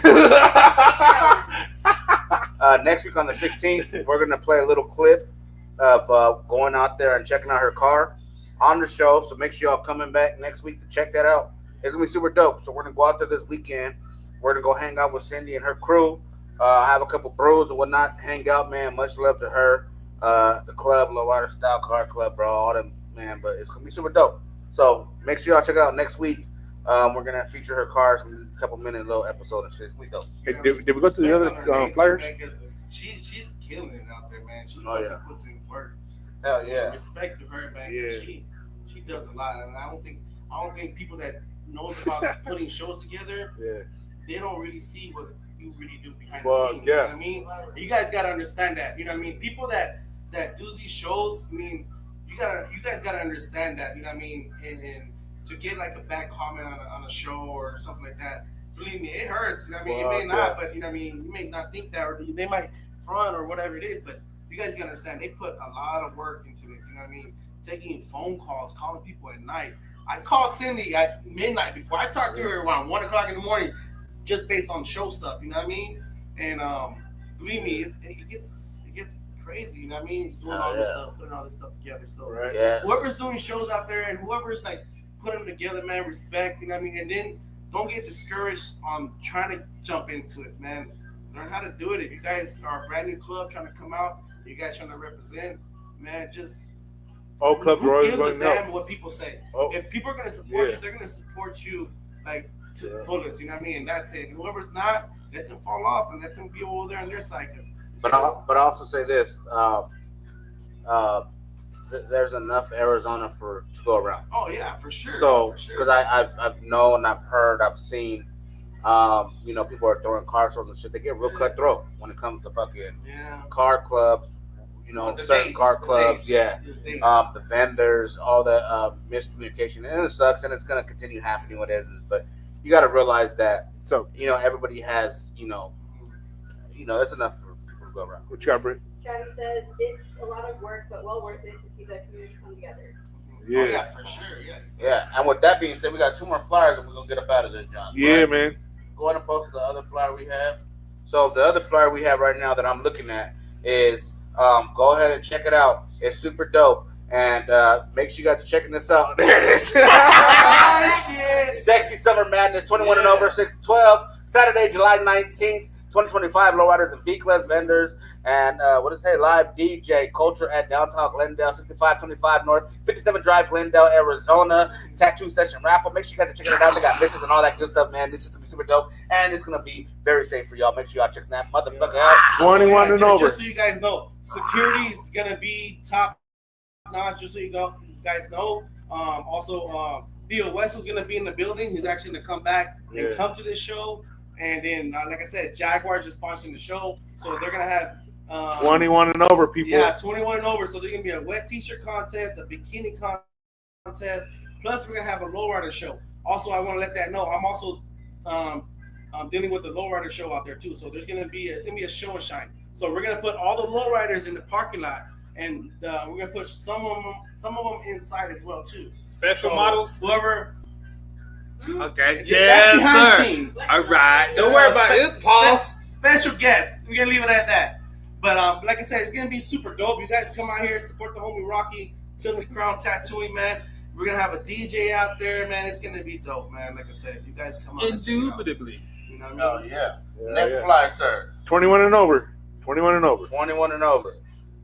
Speaker 4: Next week on the 16th, we're gonna play a little clip of going out there and checking out her car on the show. So make sure y'all coming back next week to check that out. It's gonna be super dope. So we're gonna go out there this weekend. We're gonna go hang out with Cindy and her crew. Have a couple brews and whatnot. Hang out, man. Much love to her. The club, Lowrider Style Car Club, bro. All them, man. But it's gonna be super dope. So make sure y'all check it out next week. We're gonna feature her cars in a couple minute little episode and shit. It's gonna be dope.
Speaker 2: Hey, did we go to the other flyers?
Speaker 6: She's killing it out there, man. She
Speaker 4: Oh,
Speaker 6: fucking
Speaker 4: yeah.
Speaker 6: puts in work.
Speaker 4: Hell yeah.
Speaker 6: Respect to her, man.
Speaker 2: Yeah.
Speaker 6: She does a lot, and I don't think people that knows about putting shows together,
Speaker 2: Yeah.
Speaker 6: they don't really see what you really do behind
Speaker 2: Fuck,
Speaker 6: the scenes. You know
Speaker 2: yeah.
Speaker 6: what I mean? You guys gotta understand that. You know what I mean? People that do these shows, I mean, you guys gotta understand that. You know what I mean? And to get like a bad comment on a show or something like that, believe me, it hurts. You know what I mean? It may
Speaker 2: Fuck,
Speaker 6: not,
Speaker 2: yeah.
Speaker 6: but you know what I mean. You may not think that, or they might front or whatever it is, but you guys gotta understand they put a lot of work into this. You know what I mean? Taking phone calls, calling people at night. I called Cindy at midnight before. I talked to her around 1 o'clock in the morning, just based on show stuff. You know what I mean? And believe me, it gets crazy. You know what I mean? Doing all this stuff, putting all this stuff together. So
Speaker 2: Right.
Speaker 4: Yeah.
Speaker 6: whoever's doing shows out there and whoever's like putting them together, man, respect. You know what I mean? And then don't get discouraged on trying to jump into it, man. Learn how to do it. If you guys are a brand new club trying to come out, you guys trying to represent, man, just
Speaker 2: All clubs are
Speaker 6: who
Speaker 2: always
Speaker 6: gives a
Speaker 2: going
Speaker 6: damn
Speaker 2: up.
Speaker 6: what people say?
Speaker 2: Oh.
Speaker 6: If people are gonna support
Speaker 2: Yeah.
Speaker 6: you, they're gonna support you like to the
Speaker 2: Yeah.
Speaker 6: fullest. You know what I mean? And that's it. Whoever's not, let them fall off and let them be over there on their side.
Speaker 4: But I also say this: there's enough Arizona to go around.
Speaker 6: Oh yeah, for sure.
Speaker 4: So,
Speaker 6: for sure.
Speaker 4: because I've known, I've heard, I've seen, people are throwing car shows and shit. They get real cutthroat when it comes to fucking
Speaker 6: yeah.
Speaker 4: car clubs. you know,
Speaker 6: The
Speaker 4: certain
Speaker 6: dates,
Speaker 4: car
Speaker 6: the
Speaker 4: clubs,
Speaker 6: dates,
Speaker 4: yeah,
Speaker 6: the dates.
Speaker 4: the vendors, all the miscommunication, and it sucks, and it's gonna continue happening with it. But you got to realize that
Speaker 2: So,
Speaker 4: you know everybody has that's enough for people to go around.
Speaker 2: what you got, Britt?
Speaker 5: Travis says it's a lot of work, but well worth it to see the community come together.
Speaker 2: Yeah.
Speaker 6: Oh, yeah, for sure. Yeah. Exactly.
Speaker 4: Yeah, and with that being said, we got 2 more flyers, and we're gonna get up out of this, John.
Speaker 2: Yeah,
Speaker 4: right?
Speaker 2: man.
Speaker 4: Go ahead and post the other flyer we have. So the other flyer we have right now that I'm looking at is go ahead and check it out. It's super dope. And make sure you guys are checking this out. There it is.
Speaker 6: Shit.
Speaker 4: Sexy Summer Madness, 21 and over, 6 to 12. Saturday, July 19th, 2025. Lowriders and V-Class vendors. And live DJ Culture at downtown Glendale, 6525 North, 57 Drive, Glendale, Arizona. Tattoo session raffle. Make sure you guys are checking it out. They got missions and all that good stuff, man. This is going to be super dope. And it's going to be very safe for y'all. Make sure y'all check that motherfucker out.
Speaker 2: 21 and over.
Speaker 6: Just so you guys know, security is gonna be top notch. Just so you guys know. Also, Theo West is gonna be in the building. He's actually gonna come back and come to this show. And then, like I said, Jaguar just sponsoring the show, so they're gonna have
Speaker 2: 21 and over, people.
Speaker 6: Yeah, 21 and over. So there's gonna be a wet t-shirt contest, a bikini contest. Plus, we're gonna have a lowrider show. Also, I want to let that know. I'm also dealing with the lowrider show out there too. So it's gonna be a show and shine. So we're gonna put all the lowriders in the parking lot, and we're gonna put some of them inside as well too.
Speaker 3: Special
Speaker 6: So
Speaker 3: models.
Speaker 6: Whoever.
Speaker 3: Okay.
Speaker 6: That's
Speaker 3: Yes,
Speaker 6: behind
Speaker 3: sir.
Speaker 6: the scenes.
Speaker 3: All right. Don't worry about it. Pause.
Speaker 6: Special guests. We're gonna leave it at that. But like I said, it's gonna be super dope. You guys come out here, support the homie Rocky, Tilted Crown Tattooing, man. We're gonna have a DJ out there, man. It's gonna be dope, man. Like I said, if you guys come out,
Speaker 3: Indubitably.
Speaker 6: you know what
Speaker 4: Oh,
Speaker 6: I mean?
Speaker 4: yeah.
Speaker 2: Yeah,
Speaker 4: Next
Speaker 2: yeah.
Speaker 4: flyer, sir.
Speaker 2: 21 and over. 21 and over.
Speaker 4: 21 and over.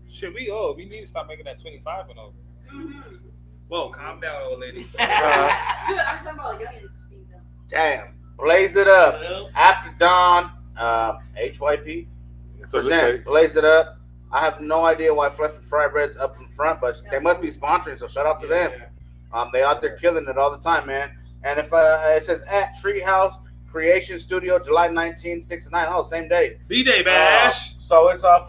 Speaker 3: Shit, we old. We need to start making that 25 and over. Whoa, calm down, old lady.
Speaker 5: Shoot, I'm talking about like youngins being done.
Speaker 4: Damn. Blaze it up.
Speaker 6: Well,
Speaker 4: After Dawn, HYP
Speaker 2: So
Speaker 4: presents
Speaker 2: this
Speaker 4: Blaze It Up. I have no idea why Fluffy Fry Bread's up in front, but they must be sponsoring, so shout out to them. They out there killing it all the time, man. And if it says at Treehouse Creation Studio, July 19th, 6 to 9. Oh, same day.
Speaker 3: B-Day Bash.
Speaker 4: So it's off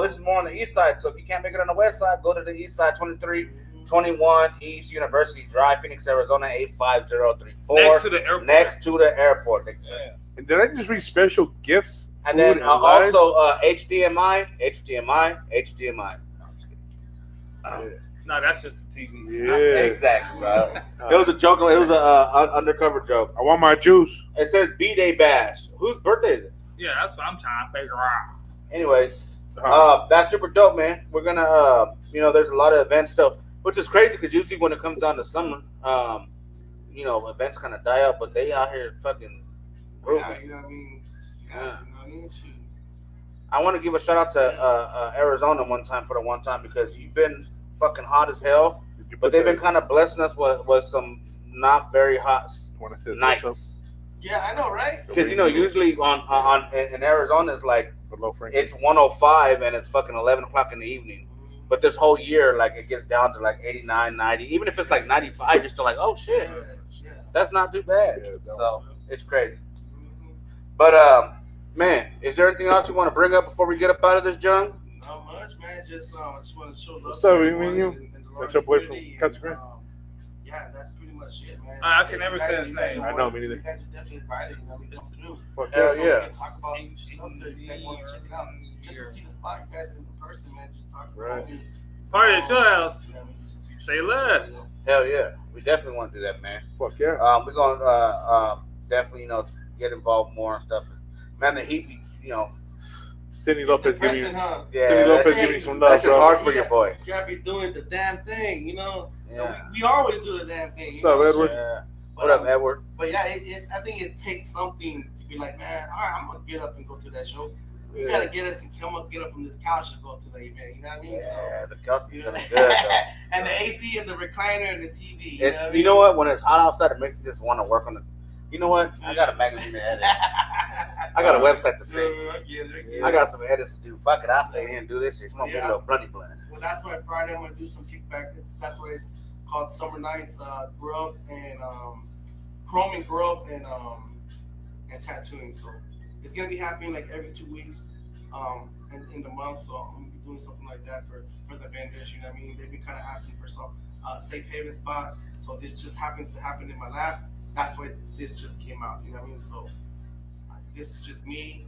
Speaker 4: this is more on the east side. So if you can't make it on the west side, go to the east side, 2321 East University Drive, Phoenix, Arizona, 85034.
Speaker 3: Next to the airport.
Speaker 4: Next to the airport.
Speaker 3: Yeah.
Speaker 2: And did I just read special gifts?
Speaker 4: And
Speaker 2: food,
Speaker 4: then
Speaker 2: live?
Speaker 4: also HDMI. No, I'm just kidding.
Speaker 3: No, that's just TV.
Speaker 2: Yeah.
Speaker 4: Exactly, bro. It was a joke. It was a undercover joke.
Speaker 2: I want my juice.
Speaker 4: It says B-Day Bash. Whose birthday is it?
Speaker 3: Yeah, that's what I'm trying to figure out.
Speaker 4: Anyways, that's super dope, man. We're gonna, there's a lot of events still, which is crazy because usually when it comes down to summer, events kind of die out, but they out here fucking grooving.
Speaker 6: yeah, you know what I mean? Yeah, you know what I mean? Shoot.
Speaker 4: I want to give a shout out to Arizona one time because you've been fucking hot as hell, but they've been kind of blessing us with some not very hot nights.
Speaker 6: Yeah, I know, right?
Speaker 4: Because usually in Arizona it's like
Speaker 2: below Frank.
Speaker 4: it's 105 and it's fucking 11 o'clock in the evening. But this whole year, like, it gets down to like 89, 90. Even if it's like 95, you're still like, oh shit, that's not too bad.
Speaker 2: Yeah,
Speaker 4: So it's crazy. But man, is there anything else you want to bring up before we get up out of this, John?
Speaker 6: Not much, man. Just want to show love.
Speaker 2: What's up,
Speaker 6: to
Speaker 2: me
Speaker 6: everyone
Speaker 2: and you?
Speaker 6: in the
Speaker 2: That's your boy from
Speaker 6: community,
Speaker 2: Casa
Speaker 6: and,
Speaker 2: Grande.
Speaker 6: Yeah, that's pretty much it, man.
Speaker 3: I can never
Speaker 6: You guys-
Speaker 3: say his
Speaker 6: you guys
Speaker 3: name.
Speaker 6: are
Speaker 2: I know,
Speaker 6: more-
Speaker 2: me neither.
Speaker 6: You guys are definitely invited. We come through.
Speaker 2: Fuck
Speaker 4: Hell
Speaker 6: So
Speaker 4: yeah.
Speaker 6: we can talk about some stuff that you guys want to check it out. Just to see the spot, you guys in person, man. Just talk to
Speaker 2: Right.
Speaker 6: me.
Speaker 3: Party at your house.
Speaker 6: You know what I mean? Do some future
Speaker 3: Say
Speaker 6: stuff,
Speaker 3: less.
Speaker 4: Hell yeah, we definitely want to do that, man.
Speaker 2: Fuck yeah.
Speaker 4: We're gonna definitely get involved more and stuff. Man, the heat,
Speaker 2: Cindy
Speaker 6: you know?
Speaker 2: Lopez giving
Speaker 6: Depressing,
Speaker 2: you.
Speaker 6: huh?
Speaker 4: yeah,
Speaker 2: Cindy Lopez
Speaker 6: that's-
Speaker 2: giving you some love,
Speaker 4: that's just
Speaker 2: bro.
Speaker 4: hard for your boy.
Speaker 6: You gotta be doing the damn thing, you know?
Speaker 4: Yeah.
Speaker 6: We always do the damn thing.
Speaker 2: What's
Speaker 6: you
Speaker 2: up,
Speaker 6: know?
Speaker 2: Edward?
Speaker 4: Yeah.
Speaker 6: But,
Speaker 4: What up, Edward?
Speaker 6: But yeah, I think it takes something to be like, man, all right, I'm gonna get up and go to that show. You
Speaker 2: Yeah.
Speaker 6: gotta get us and get up from this couch and go to the event. You know what I mean?
Speaker 4: Yeah, the couch be
Speaker 6: So,
Speaker 4: feeling good though.
Speaker 6: and the AC and the recliner and the TV.
Speaker 4: You know what? When it's hot outside, it makes you just want to work on it. You know what? I got a magazine to edit. I got a website to fix. I got some edits to do. Fuck it, I'll stay here and do this shit. Smoke me a little Brunny blend.
Speaker 6: Well, that's why Friday I'm gonna do some kickback. That's why it's called Summer Nights Grub and Chrome and Grub and tattooing. So it's gonna be happening like every 2 weeks. in the month. So I'm gonna be doing something like that for the vendors. You know what I mean? They've been kind of asking for some safe haven spot. So this just happened to happen in my lap. That's why this just came out. You know what I mean? So this is just me.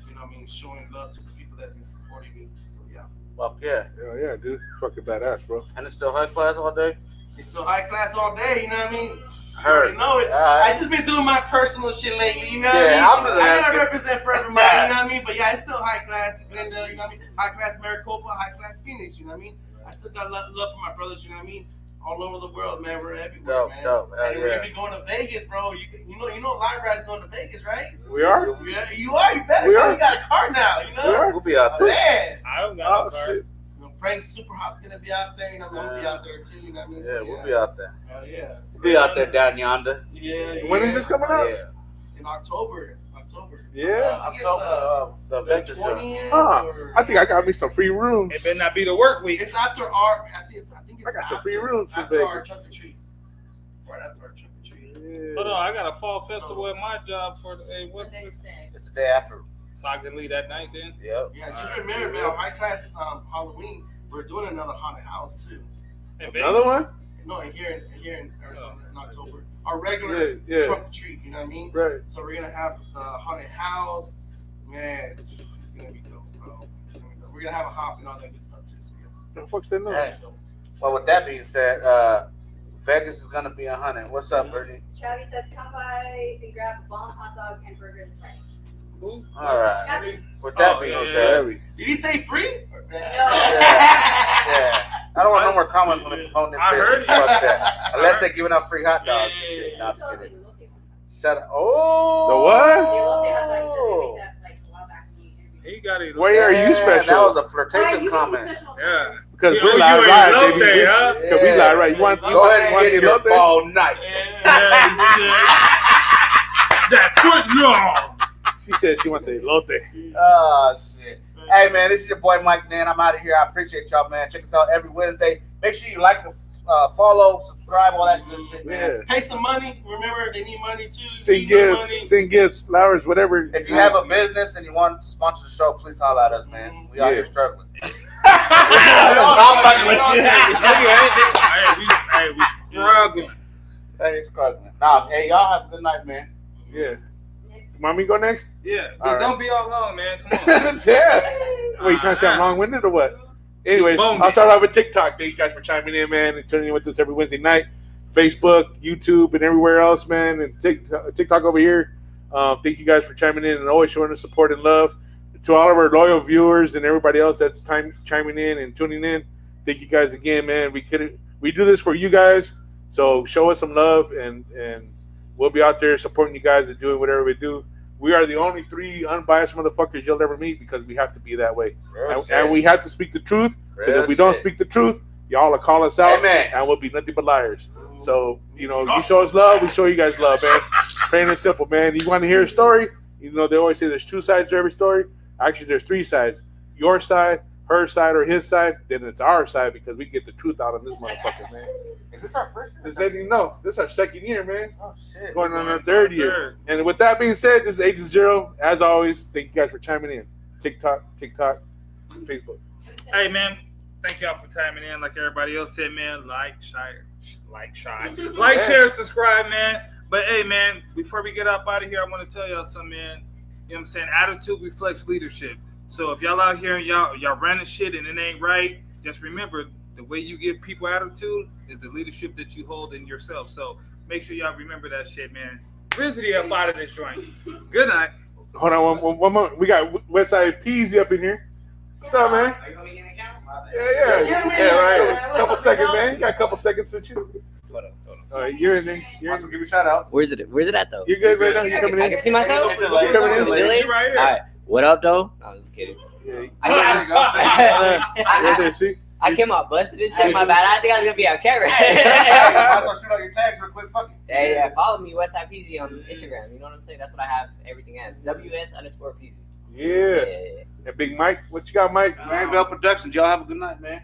Speaker 6: You know what I mean? Showing love to the people that have been supporting me. So yeah.
Speaker 4: Fuck yeah.
Speaker 2: Hell yeah, dude. Fucking badass, bro.
Speaker 4: And it's still high class all day?
Speaker 6: It's still high class all day, you know what I mean?
Speaker 4: I heard.
Speaker 6: You know it. I just been doing my personal shit lately, you know what
Speaker 4: Yeah,
Speaker 6: I mean?
Speaker 4: I'm
Speaker 6: I
Speaker 4: just
Speaker 6: gotta
Speaker 4: asking.
Speaker 6: represent Forever Mind, you know what I mean? But yeah, it's still high class, Glendale, you know what I mean? High class Maricopa, high class Phoenix, you know what I mean? I still got love for my brothers, you know what I mean? All over the world, man. We're everywhere,
Speaker 4: Dope,
Speaker 6: man.
Speaker 4: dope. Hell
Speaker 6: And we're
Speaker 4: yeah.
Speaker 6: gonna be going to Vegas, bro. You know, Live Ride's going to Vegas, right?
Speaker 2: We are?
Speaker 6: Yeah, you are. You better.
Speaker 2: We
Speaker 6: go.
Speaker 2: are.
Speaker 6: You got a car now, you know?
Speaker 2: We are.
Speaker 4: We'll be out there.
Speaker 6: Man.
Speaker 3: I don't got
Speaker 2: Oh,
Speaker 3: no car.
Speaker 2: shit.
Speaker 6: You know, Frank Superhop's gonna be out there. You know, I'm gonna be out there too. You know what I mean?
Speaker 4: Yeah,
Speaker 6: So,
Speaker 4: we'll be out there.
Speaker 6: Hell yeah. So,
Speaker 4: We'll be out there down yonder.
Speaker 6: Yeah.
Speaker 2: When is this coming out?
Speaker 4: Yeah.
Speaker 6: In October.
Speaker 2: Yeah.
Speaker 6: I think it's,
Speaker 4: October, the
Speaker 6: the
Speaker 4: Vegas show.
Speaker 6: 20th.
Speaker 2: Huh.
Speaker 6: Or,
Speaker 2: I think I got me some free rooms.
Speaker 3: It better not be the work week.
Speaker 6: it's after our. I think it's
Speaker 2: I got some
Speaker 6: after,
Speaker 2: free rooms for
Speaker 6: after our
Speaker 2: Vegas.
Speaker 6: trunk or treat. Right after our trunk or treat.
Speaker 2: Yeah.
Speaker 3: Hold on, I got a fall festival at my job for the what?
Speaker 4: It's the day after.
Speaker 3: So I can leave that night then.
Speaker 4: Yep.
Speaker 6: Yeah, just remember, man, high class Halloween. We're doing another haunted house too.
Speaker 2: Another one?
Speaker 6: No, here in Arizona in October. Our regular
Speaker 2: Yeah.
Speaker 6: trunk or treat. You know what I mean?
Speaker 2: Right.
Speaker 6: So we're gonna have the haunted house. Man, it's gonna be dope, bro. It's gonna be dope. We're gonna have a hop and all that good stuff too. So yeah.
Speaker 2: The fuck's that noise?
Speaker 4: Hey. Well, with that being said, Vegas is gonna be 100. What's up, Bernie?
Speaker 5: Travis says, come by and grab a bomb hot dog and burger and Sprite.
Speaker 3: Who?
Speaker 4: All right.
Speaker 5: Travis?
Speaker 4: With that
Speaker 3: Oh,
Speaker 4: being
Speaker 3: yeah.
Speaker 4: said,
Speaker 2: Heavy.
Speaker 6: Did he say free?
Speaker 4: yeah. I don't want no more comments when they own them.
Speaker 3: I heard you.
Speaker 4: Fuck that. Unless they're giving out free hot dogs and
Speaker 3: Yeah.
Speaker 4: shit. No, I'm just
Speaker 5: So,
Speaker 4: kidding.
Speaker 5: they look at-
Speaker 4: Shut up. Oh.
Speaker 2: The what?
Speaker 5: they look at hot dogs, so they make that like a while back in the interview.
Speaker 3: He got it.
Speaker 2: Why are you
Speaker 4: Yeah,
Speaker 2: special?
Speaker 4: That was a
Speaker 5: Alright,
Speaker 4: flirtatious
Speaker 5: you get some
Speaker 4: comment.
Speaker 5: special-
Speaker 3: Yeah.
Speaker 2: Because
Speaker 3: You
Speaker 2: we're
Speaker 3: ain't
Speaker 2: live,
Speaker 3: elote,
Speaker 2: baby.
Speaker 3: huh?
Speaker 2: Because we live, right? You want
Speaker 4: Go ahead
Speaker 2: you want
Speaker 4: and get
Speaker 2: the
Speaker 4: your
Speaker 2: elote?
Speaker 4: ball night.
Speaker 3: That foot long.
Speaker 2: She said she want the elote.
Speaker 4: Oh, shit. Hey, man, this is your boy Mike, man. I'm out of here. I appreciate y'all, man. Check us out every Wednesday. Make sure you like and follow, subscribe, all that good shit, man.
Speaker 2: Yeah.
Speaker 6: Pay some money. Remember, they need money too.
Speaker 2: Send
Speaker 6: Need some money.
Speaker 2: gifts, send gifts, flowers, whatever.
Speaker 4: If you have a business and you want to sponsor the show, please holler at us, man. We out
Speaker 2: Yeah.
Speaker 4: here struggling.
Speaker 6: I'm fucking with you.
Speaker 3: Hey, we struggling.
Speaker 4: Hey, struggling. Nah, hey, y'all have a good night, man.
Speaker 2: Yeah. Mommy go next?
Speaker 3: Yeah,
Speaker 2: All right.
Speaker 3: don't be all alone, man. Come on.
Speaker 2: Yeah. Wait, you trying to say I'm long-winded or what? Anyways, I'll start off with TikTok. Thank you guys for chiming in, man, and tuning in with us every Wednesday night. Facebook, YouTube, and everywhere else, man, and TikTok over here. Thank you guys for chiming in and always showing us support and love. To all of our loyal viewers and everybody else that's chiming in and tuning in, thank you guys again, man. We do this for you guys, so show us some love, and we'll be out there supporting you guys and doing whatever we do. We are the only three unbiased motherfuckers you'll ever meet because we have to be that way. And we have to speak the truth, because if we don't speak the truth, y'all will call us out,
Speaker 4: Amen.
Speaker 2: and we'll be nothing but liars. So, you show us love, we show you guys love, man. Plain and simple, man. You want to hear a story? They always say there's two sides to every story. Actually, there's three sides. Your side, her side, or his side. Then it's our side because we get the truth out on this motherfucker, man.
Speaker 4: Is this our first year?
Speaker 2: Just letting you know, this is our second year, man.
Speaker 4: Oh, shit.
Speaker 2: Going on our third year. And with that being said, this is Agent Zero. As always, thank you guys for chiming in. TikTok, Facebook.
Speaker 3: Hey, man. Thank y'all for timing in. Like everybody else said, man, like, share, subscribe, man. But hey, man, before we get up out of here, I want to tell y'all something, man. You know what I'm saying? Attitude reflects leadership. So if y'all out here and y'all running shit and it ain't right, just remember the way you give people attitude is the leadership that you hold in yourself. So make sure y'all remember that shit, man. Grizzly up out of this joint. Good night.
Speaker 2: Hold on one moment. We got Westside Peasy up in here. What's up, man? Yeah, right. Couple seconds, man. You got a couple seconds with you.
Speaker 3: Hold on.
Speaker 2: All right, you're in there.
Speaker 4: Also, give me a shout out.
Speaker 8: Where's it at though?
Speaker 2: You're good right now. You're coming
Speaker 8: I
Speaker 2: in.
Speaker 8: can see myself.
Speaker 2: You're coming in.
Speaker 8: Delays?
Speaker 3: right here.
Speaker 8: All right. What up, though? No, I'm just kidding.
Speaker 2: Yeah.
Speaker 8: I,
Speaker 2: Right there, see?
Speaker 8: I came out busted and shit. My bad. I didn't think I was gonna be on camera.
Speaker 4: Might as well shoot out your tags real quick. Fuck it.
Speaker 8: Yeah. Follow me, Westside PZ on Instagram. You know what I'm saying? That's what I have everything as. WS_PZ.
Speaker 2: Yeah. And Big Mike, what you got, Mike?
Speaker 4: Marybell Productions. Y'all have a good night, man.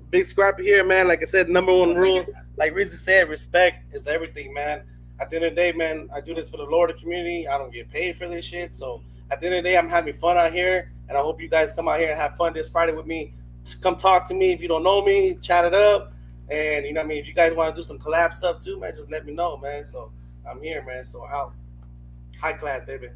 Speaker 6: Big Scrappy here, man. Like I said, number one rule, like Rizzy said, respect is everything, man. at the end of the day, man, I do this for the Lord of the community. I don't get paid for this shit. So at the end of the day, I'm having fun out here, and I hope you guys come out here and have fun this Friday with me. Come talk to me if you don't know me, chat it up, and you know what I mean. If you guys want to do some collab stuff too, man, just let me know, man. So I'm here, man. So out, high class, baby.